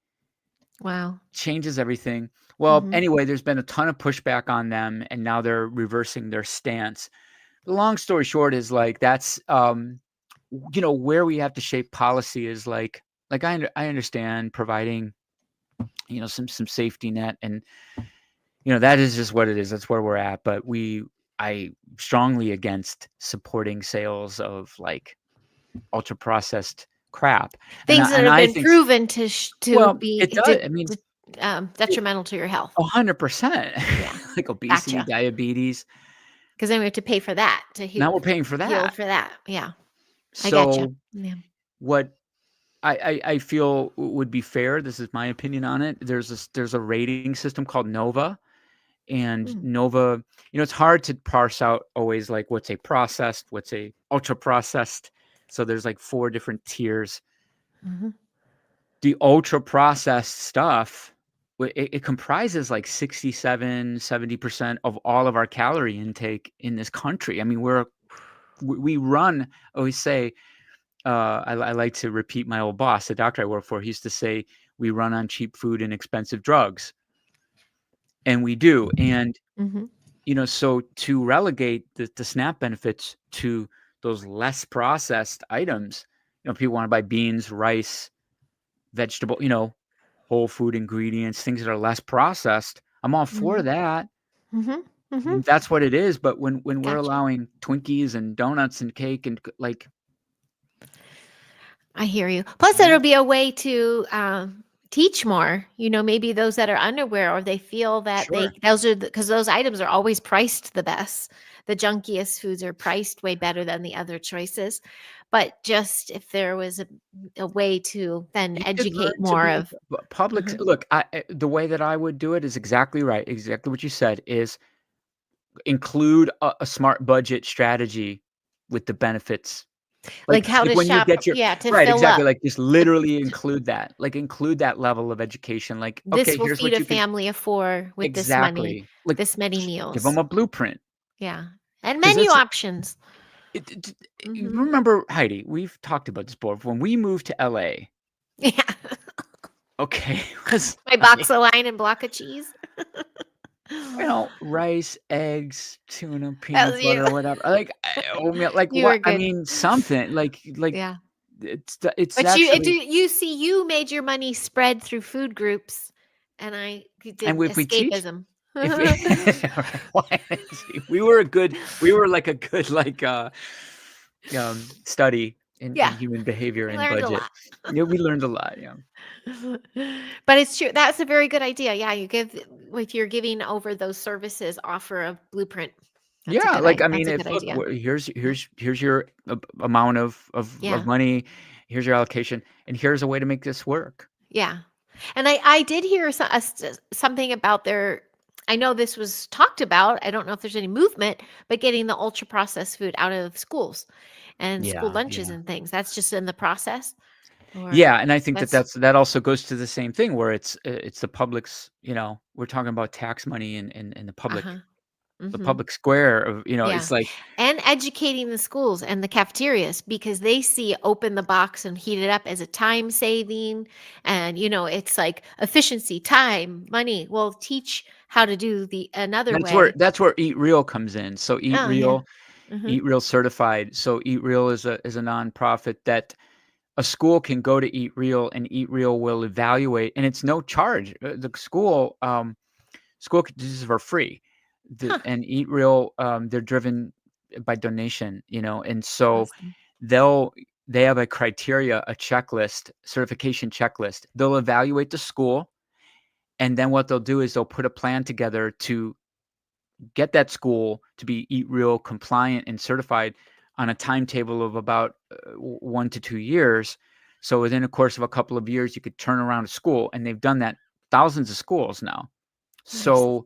Wow. changes everything. Well, Mhm. anyway, there's been a ton of pushback on them, and now they're reversing their stance. The long story short is like that's where we have to shape policy is like I understand providing some safety net, and that is just what it is. That's where we're at. But I strongly against supporting sales of like ultra processed crap, and Things I that and have I been think proven to well be it does. I mean, it, detrimental to your health. 100%. Yeah. Like obesity, Gotcha. diabetes. 'Cause then we have to pay for that to Now we're paying for heal that. for that. Yeah. I gotcha. So Yeah. what I feel would be fair, this is my opinion on it. There's a rating system called Nova, and Mm. Nova, it's hard to parse out always like what's a processed, what's a ultra processed. So there's like four different tiers. Mhm. The ultra processed stuff, it comprises like 67-70% of all of our calorie intake in this country. I mean, we run, I always say, I like to repeat my old boss, the doctor I work for. He used to say, we run on cheap food and expensive drugs. And we do. And, Mhm. so to relegate the SNAP benefits to those less processed items, people want to buy beans, rice, vegetable, whole food ingredients, things that are less processed. I'm all for Mhm. that. Mhm. I mean, Mhm. that's what it is. But when we're Gotcha. allowing Twinkies and donuts and cake and like, I hear you. Plus, right? it'll be a way to, teach more, maybe those that are unaware or they feel that Sure. those are because those items are always priced the best. The junkiest foods are priced way better than the other choices. But just if there was a way to then You could educate learn to more be of public. Mhm. Look, the way that I would do it is exactly right. Exactly what you said is include a smart budget strategy with the benefits. Like Like how like to when you shop get your yeah, to right, fill exactly. up. Like just To literally include that. Like include that level of education. Like, this okay, will here's feed what a you can family of 4 with this money, exactly. Like this many give them meals. a blueprint Yeah. And because menu it's options. it, it, you Mhm. remember Heidi, we've talked about this before. When we moved to LA, Yeah. okay, was My box of wine and block of cheese. rice, eggs, tuna, That peanut was you. butter, whatever. Like, oatmeal, like, You were what I good. mean, something, like, Yeah. it's But actually you see, you made your money spread through food groups, and I and did if we teach escapism. if we right, why see, we were like a good, like, study in Yeah, human behavior we and learned a budget. lot. Yeah, we learned a lot, yeah. But it's true. That's a very good idea. Yeah, you give if you're giving over those services, offer a blueprint. Yeah, like, I That's mean, a if good look, idea. Yeah. here's your amount of Yeah. money, here's your allocation, and here's a way to make this work. Yeah. And I did hear something about their I know this was talked about. I don't know if there's any movement, but getting the ultra processed food out of schools and school Yeah, lunches yeah. and things. That's just in the process or Yeah, and I think that's that also goes to the same thing where it's the public's, we're talking about tax money in uh-huh. the Mhm. public square of, Yeah. it's like And educating the schools and the cafeterias because they see open the box and heat it up as a time saving and it's like efficiency, time, money. Well, teach how to do the another way. that's where Eat Real comes in. So Oh, yeah. Mhm. Eat Real certified. So Eat Real is a nonprofit that a school can go to Eat Real, and Eat Real will evaluate, and it's no charge. The school this is for free. Huh. And Eat Real, they're driven by donation, and so Awesome. they'll they have a criteria, a checklist, certification checklist. They'll evaluate the school, and then what they'll do is they'll put a plan together to get that school to be Eat Real compliant and certified on a timetable of about 1 to 2 years. So within a course of a couple of years, you could turn around a school, and they've done that thousands of schools now. Nice. So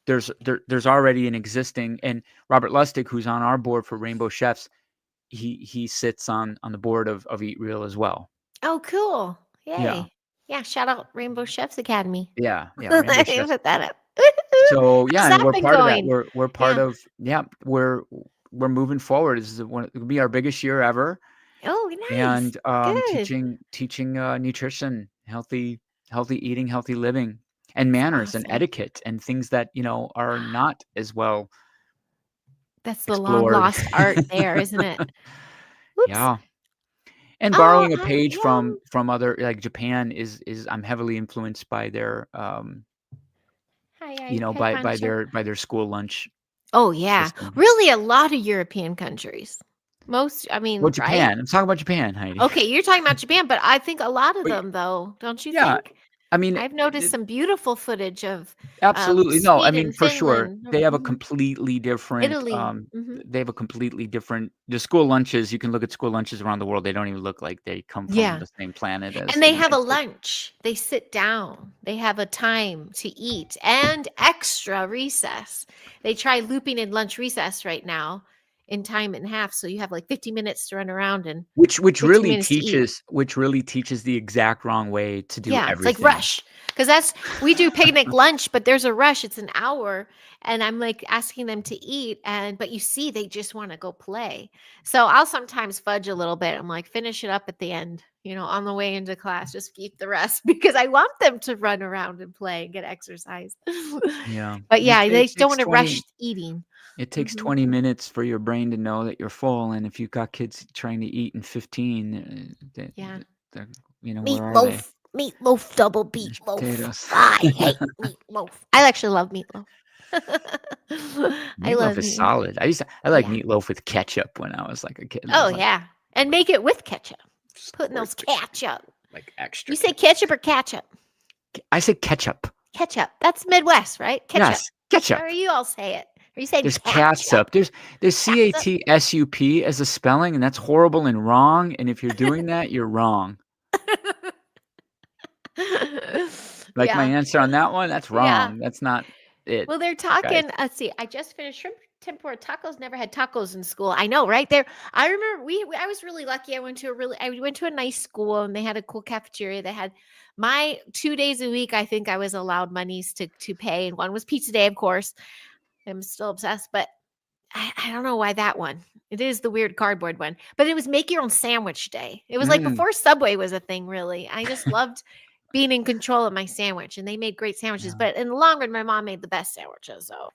there's already an existing, and Robert Lustig, who's on our board for Rainbow Chefs, he sits on the board of Eat Real as well. Oh, cool. Yeah, Yay. Yeah, shout out Rainbow Chefs Academy. yeah, yeah. Rainbow I Chefs. put that up. So yeah, How's and that we're been part of that. going? We're part Yeah. of yeah. We're moving forward. This is it'll be our biggest year ever, Oh, nice. and Good. teaching nutrition, healthy eating, healthy living, and That's manners and awesome. etiquette and things that are not as well That's the long explored. lost art there, isn't it? Whoops. Yeah. And Oh, borrowing a page yeah. from other, like, Japan is I'm heavily influenced by their, Hi, Pancho. by their school lunch Oh, yeah. system. Really a lot of European countries. Well, Right? Japan. I'm talking about Japan, Heidi. Okay, you're talking about Japan, but I think a lot of But them though, don't you yeah, think? I mean, I've noticed some beautiful footage of absolutely. No, I mean, Sweden, for sure. Finland, They have a mhm, completely different, Italy. Mhm. the school lunches, you can look at school lunches around the world, they don't even look like they come from Yeah. the same planet as And the they have a United States. lunch. They sit down. They have a time to eat and extra recess. They try looping in lunch recess right now in time and half. So you have like 50 minutes to run around and Which 15 really minutes to eat. teaches the exact wrong way to do Yeah, it's like everything. rush. Because we do picnic lunch, but there's a rush. It's an hour. And I'm like asking them to eat. But you see, they just want to go play. So I'll sometimes fudge a little bit. I'm like, finish it up at the end, on the way into class, just keep the rest because I want them to run around and play and get exercise. Yeah. But It yeah, it they don't takes want to 20 rush eating. it takes Hmm 20 minutes for your brain to know that you're full, and if you've got kids trying to eat in 15, Yeah. they're, where are they? Meatloaf. Meatloaf, double Mashed meatloaf. potatoes. I hate meatloaf. I actually love meatloaf. I Meatloaf love is meatloaf. solid. I like Yeah. meatloaf with ketchup when I was, like, a kid. I Oh, was like, yeah. And make it with ketchup. Putting squirt those the ketchup. like, extra You say ketchup. ketchup or ketchup? I said ketchup. Ketchup. That's Midwest, right? Ketchup. Yes, How are ketchup. you all say it? Are you saying There's catchup? catsup. There's Catsup? CATSUP as a spelling, and that's horrible and wrong, and if you're doing that, you're wrong. Like my Yeah. answer on that one, that's Yeah. wrong. That's not it, Well, they're guys. talking. Let's see. I just finished shrimp tempura tacos. Never had tacos in school. I know, right there. I remember I was really lucky. I went to a nice school and they had a cool cafeteria. They had my 2 days a week. I think I was allowed monies to pay, and one was pizza day, of course. I'm still obsessed, but I don't know why that one. It is the weird cardboard one, but it was make your own sandwich day. It was like Mm. before Subway was a thing, really. I just loved being in control of my sandwich, and they made great sandwiches. Yeah. But in the long run, my mom made the best sandwiches. So,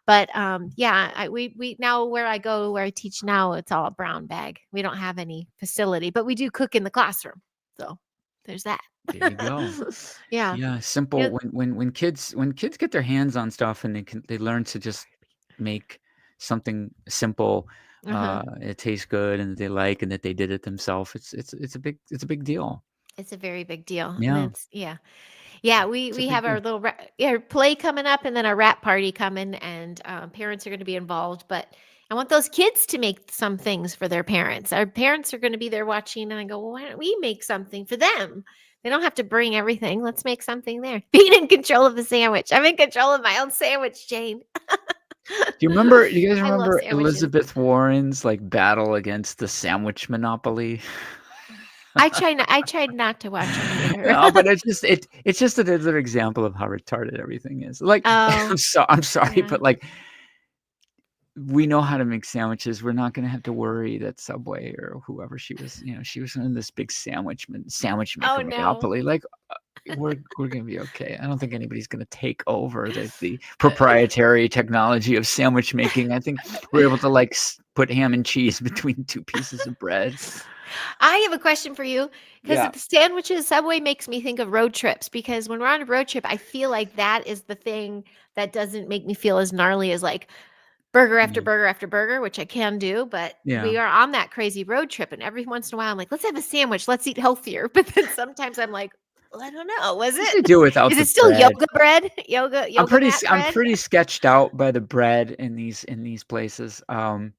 but yeah, we now where I go, where I teach now, it's all a brown bag. We don't have any facility, but we do cook in the classroom. So there's that. There you go. Yeah. Yeah, simple. Yeah. When kids get their hands on stuff and they learn to just make something simple, Uh-huh. it tastes good and that they like and that they did it themselves. It's a big deal. It's a very big deal. And Yeah, it's yeah. Yeah, it's a we big have our deal. little yeah, play coming up and then our rap party coming and parents are going to be involved, but I want those kids to make some things for their parents. Our parents are going to be there watching and I go, "Well, why don't we make something for them? They don't have to bring everything. Let's make something there." Being in control of the sandwich. I'm in control of my own sandwich, Jane. Do you guys I love remember sandwiches. Elizabeth Warren's like battle against the sandwich monopoly? I tried not to watch them either. No, but it's just another example of how retarded everything is. Like, Oh, I'm sorry, yeah. but like we know how to make sandwiches. We're not gonna have to worry that Subway or whoever she was in this big sandwich Oh maker no. monopoly. Like, we're gonna be okay. I don't think anybody's gonna take over the proprietary technology of sandwich making. I think we're able to like put ham and cheese between two pieces of bread. I have a question for you because Yeah. the sandwiches, Subway makes me think of road trips because when we're on a road trip, I feel like that is the thing that doesn't make me feel as gnarly as like burger after Yeah. burger after burger, which I can do, but Yeah. we are on that crazy road trip. And every once in a while, I'm like, let's have a sandwich. Let's eat healthier. But then sometimes I'm like, well, I don't know. Was it? Usually do without Is the it still bread. yoga bread? Yoga mat I'm bread? pretty sketched out by the bread in these places. The,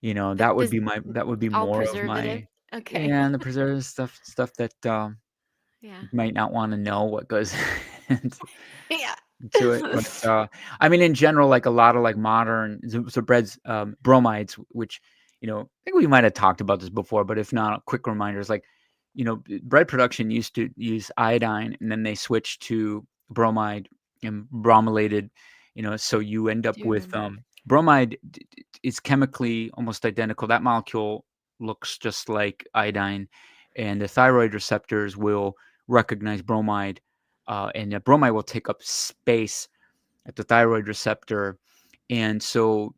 is That would be all more of preservative? my, Okay. and the preservative stuff that Yeah. you might not want to know what goes into Yeah. to it. But I mean, in general, like a lot of like modern so breads, bromides, which I think we might have talked about this before, but if not, quick reminders. Like, bread production used to use iodine, and then they switched to bromide and bromilated. So you end up Do with remember. bromide is chemically almost identical. That molecule looks just like iodine, and the thyroid receptors will recognize bromide, and the bromide will take up space at the thyroid receptor. And so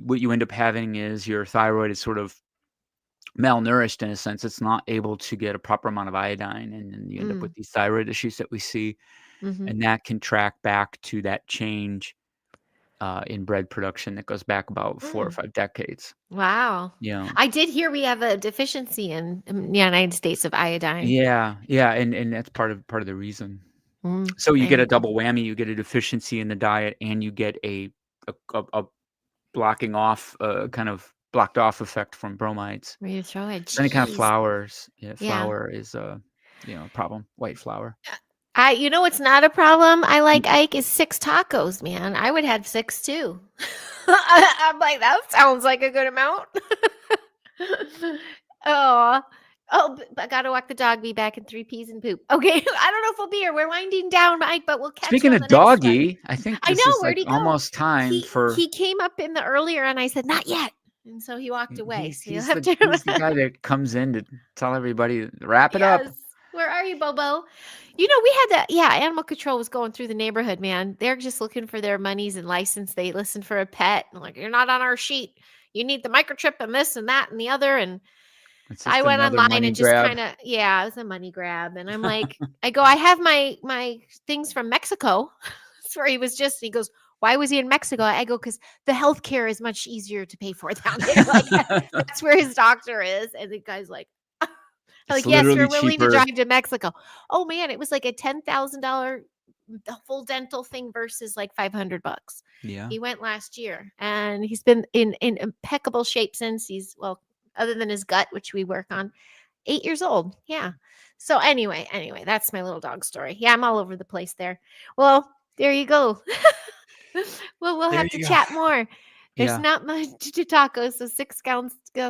what you end up having is your thyroid is sort of malnourished in a sense. It's not able to get a proper amount of iodine. And then you end up with Mm, these thyroid issues that we see. mhm. And that can track back to that change in bread production that goes back about 4 or 5 decades. Wow. Yeah. I did hear we have a deficiency in the United States of iodine. Yeah. Yeah. And that's part of the reason. Mm, So you there get you a go. double whammy. You get a deficiency in the diet, and you get a blocking off, kind of blocked off effect from bromides. Where you throw it. So any kind of Jeez. flours, yeah, Yeah. flour is a problem. White flour. You know what's not a problem? I Mm. like Ike is 6 tacos, man. I would have 6 too. I'm like, that sounds like a good amount. Oh. Oh, I gotta walk the dog. Be back in 3 peas and poop. Okay, I don't know if we'll be here. We're winding down, Mike, but we'll catch you Speaking on of the next one. doggy, I think I this know, is where'd like he go? almost time He for came up in the earlier and I said, "Not yet." And so he walked away. he's So you'll he's have the to he's the guy that comes in to tell everybody wrap it up. Yes. Where are you, Bobo? You know, we had that. Yeah, animal control was going through the neighborhood, man. They're just looking for their monies and license. They listen for a pet. And like, you're not on our sheet. You need the microchip and this and that and the other. And It's I just went another online money and just grab. kind of, yeah, it was a money grab. And I'm like, I go, I have my things from Mexico. That's where he was just, he goes, why was he in Mexico? I go, because the healthcare is much easier to pay for down there. Like that's where his doctor is. And the guy's like, It's like, yes, literally we're willing to cheaper. drive to Mexico. Oh man, it was like a $10,000 the full dental thing versus like 500 bucks. Yeah. He went last year and he's been in impeccable shape since he's well, other than his gut, which we work on, 8 years old. Yeah. So anyway, that's my little dog story. Yeah, I'm all over the place there. Well, there you go. Well, we'll There have to you go. chat more. There's Yeah. not much to tacos, so 6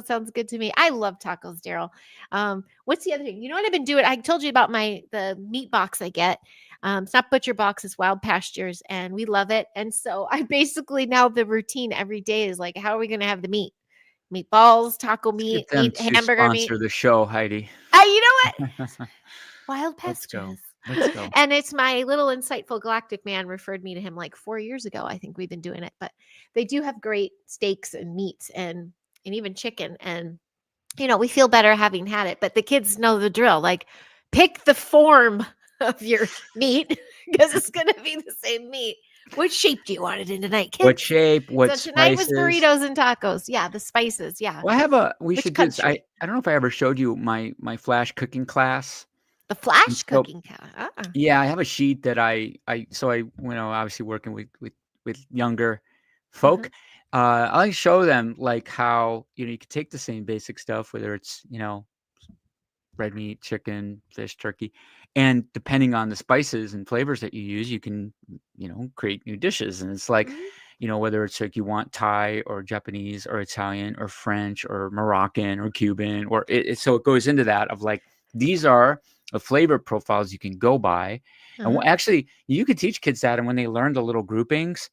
sounds good to me. I love tacos, Daryl. What's the other thing? You know what I've been doing? I told you about the meat box I get. It's not butcher box, it's wild pastures, and we love it. And so I basically now the routine every day is like, how are we gonna have the meat? Meatballs, taco Let's get meat, them to hamburger meat. sponsor the show, Heidi. You know what? Wild Let's go. pastures. Let's go. And it's my little insightful galactic man referred me to him like 4 years ago. I think we've been doing it, but they do have great steaks and meats and even chicken. And we feel better having had it, but the kids know the drill. Like, pick the form of your meat because it's going to be the same meat. What shape do you want it in tonight, What kids? shape? What So tonight was spices? burritos and tacos. Yeah, the spices. Yeah. Well, we Which should do this. I country? I don't know if I ever showed you my flash cooking class. The And flash so cooking cow. yeah, I have a sheet that obviously working with younger Uh-huh. folk. I like to show them like how, you can take the same basic stuff, whether it's, red meat, chicken, fish, turkey, and depending on the spices and flavors that you use, you can, create new dishes. And it's like, Mhm. whether it's like you want Thai or Japanese or Italian or French or Moroccan or Cuban, or so it goes into that of like, these are the flavor profiles you can go by. And Uh-huh. actually, you could teach kids that. And when they learn the little groupings,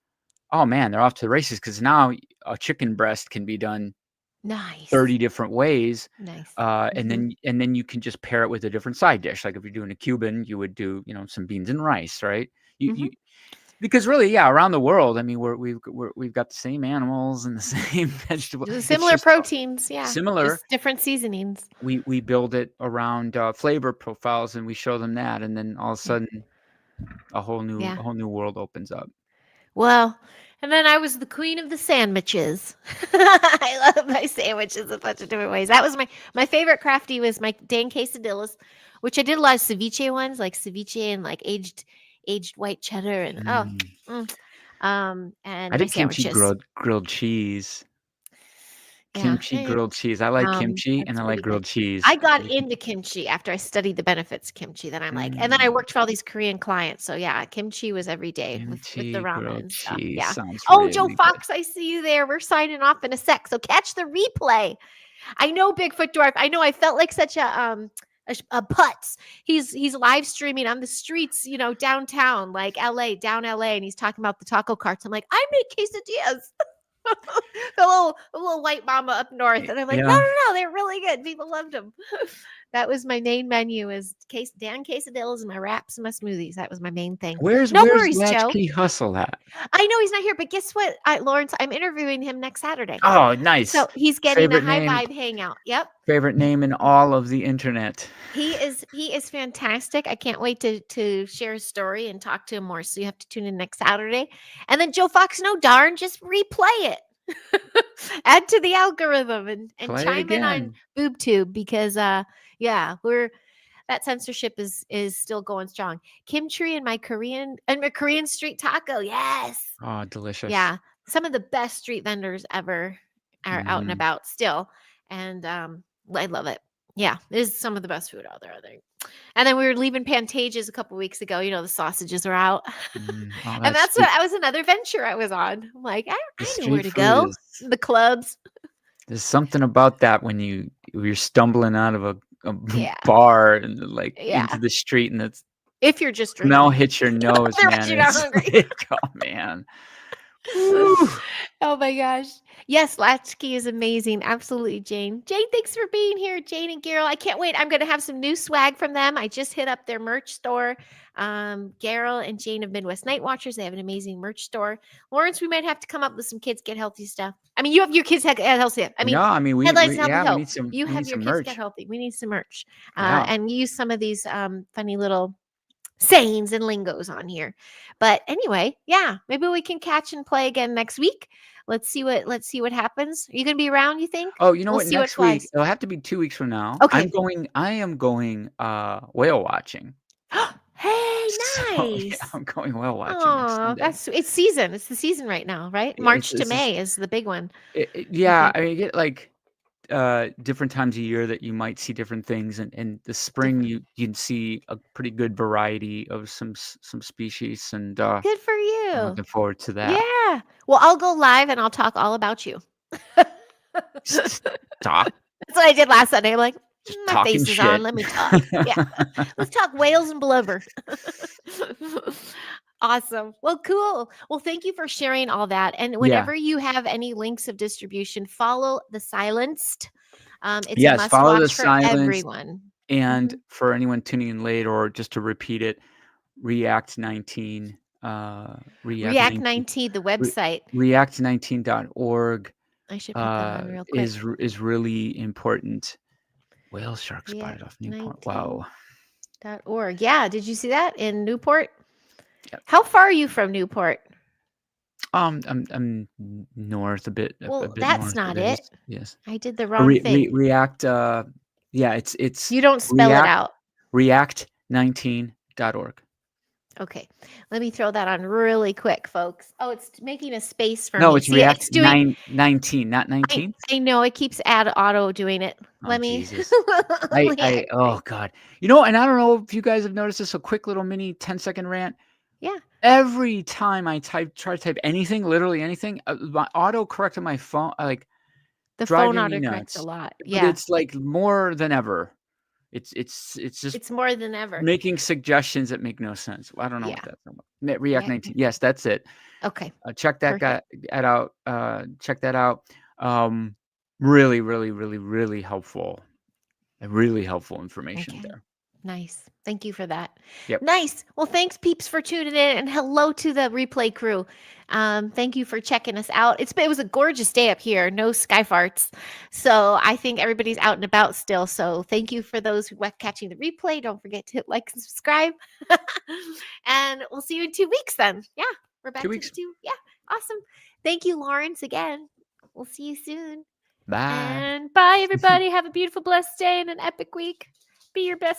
oh man, they're off to the races, because now a chicken breast can be done Nice. 30 different ways. Nice. And Mhm. then you can just pair it with a different side dish. Like if you're doing a Cuban, you would do, some beans and rice, right? You Mhm. Because really, yeah, around the world, I mean, we've got the same animals and the same vegetable. The It's similar just proteins, yeah, similar. just different seasonings. We build it around flavor profiles, and we show them that, and then all of a Yeah. sudden, a whole new Yeah. a whole new world opens up. Well, and then I was the queen of the sandwiches. I love my sandwiches a bunch of different ways. That was my favorite crafty was my dang quesadillas, which I did a lot of ceviche ones, like ceviche and like aged white cheddar and Mm. mm, I and my did kimchi sandwiches. grilled cheese. Yeah, Kimchi grilled cheese. I like kimchi, and that's I like pretty good. grilled cheese. I got into kimchi after I studied the benefits of kimchi. Then I'm like, and then I Mm, worked for all these Korean clients. So yeah, kimchi was every day with the kimchi ramen grilled and stuff. cheese Yeah. sounds Oh, Joe really good. Fox, I see you there. We're signing off in a sec. So catch the replay. I know Bigfoot Dwarf. I know I felt like such a putz. He's live streaming on the streets, downtown, like LA, down LA, and he's talking about the taco carts. I'm like, I make quesadillas. The little white mama up north, and I'm like, no, Yeah. no, no, they're really good. People loved them. That was my main menu: is Dan quesadillas and my wraps and my smoothies. That was my main thing. No Where's worries, Joe. Latchkey Hustle at? I know he's not here, but guess what, Lawrence? I'm interviewing him next Saturday, Oh, nice. so he's getting a Favorite high name vibe hangout. Yep. favorite name in all of the internet. He is fantastic. I can't wait to share his story and talk to him more. So you have to tune in next Saturday. And then Joe Fox, no darn, just replay it. Add to the algorithm and Play it chime in on again. BoobTube because yeah, we're that censorship is still going strong. Kimchi and my Korean street taco. Yes. Oh, delicious. Yeah. Some of the best street vendors ever are out and Mhm. about still. And I love it. Yeah, it is some of the best food out there, I think. And then we were leaving Pantages a couple weeks ago. The sausages are out. Oh, And that that's what street I was another venture I was on. I'm like, the I know where street to food go. is The clubs. there's something about that when you're stumbling out of a Yeah. bar and, like, into Yeah. the street, and the If you're just smell drinking. hits your nose, Otherwise, man. you're not It's hungry. like, oh, man. Woo. Oh my gosh. Yes, Latchkey is amazing. Absolutely, Jane. Jane, thanks for being here. Jane and Garrel. I can't wait. I'm going to have some new swag from them. I just hit up their merch store. Garrel and Jane of Midwest Night Watchers. They have an amazing merch store. Lawrence, we might have to come up with some kids get healthy stuff. I mean, you have your kids get healthy. I mean, No, I mean, headlines and healthy yeah, we hope. need some You we have need your some kids get merch. healthy. We need some merch. Yeah. And use some of these funny little sayings and lingos on here. But anyway, yeah, maybe we can catch and play again next week. Let's see what happens. Are you gonna be around, you think? Oh, you know We'll what? see what Next week, flies. it'll have to be 2 weeks from now. Okay. I am going, whale watching. Hey, So, yeah, nice. I'm going whale watching next Oh, Sunday. it's season. It's the season right now, right? It's March to this is May is the big one, I yeah, think. I mean, you get, like, different times a year that you might see different things, and in the spring, Different. you can see a pretty good variety of some species, and, Good for I'm you. looking forward to that. Yeah. Well, I'll go live and I'll talk all about you. Just talk That's what I did last Sunday. I'm like, just my talking face is on. shit. Let me talk. Yeah. Let's talk whales and blubber. Awesome. Well, cool. Well, thank you for sharing all that. And Yeah. whenever you have any links of distribution, follow The Silenced. It's a Yes, must follow the watch for silence. everyone. And Mhm. for anyone tuning in late or just to repeat it, React 19, React React 19, 19, the re website. react19.org, I should put that on real quick. is really important. Whale shark spotted off Newport. Wow. React19.org. Yeah, did you see that in Newport? Yep. How far are you from Newport? I'm north a bit, a Well, bit that's north of not it. it. Yes. I did the wrong thing. React. Yeah, it's You don't spell it React out. react19.org. Okay, let me throw that on really quick, folks. Oh, it's making a space for No, me. it's See, React it's doing. 19, not 19th. I know it keeps auto doing it. Oh, Let me Jesus. let me Oh activate. God. You know, and I don't know if you guys have noticed this, a quick little mini 10-second rant. Yeah, Every time I try to type anything, literally anything, my autocorrect on my phone, like the phone driving me autocorrects a nuts. lot. But Yeah, it's like more than ever. It's just it's more than ever. making suggestions that make no sense. I don't know what Yeah, that's about. React React. 19. Yes, that's it. Okay, Check that perfect. out. Check that out. Really, really, really, really helpful. Really helpful information Okay. there. Nice. Thank you for that. Yep. Nice. Well, thanks, peeps, for tuning in, and hello to the replay crew. Thank you for checking us out. It was a gorgeous day up here. No sky farts, so I think everybody's out and about still. So thank you for those who are catching the replay. Don't forget to hit like and subscribe, and we'll see you in 2 weeks. Then, yeah, we're back 2 to the weeks. two. Yeah, awesome. Thank you, Lawrence. Again, we'll see you soon. Bye. And bye, everybody. Have a beautiful, blessed day and an epic week. Be your best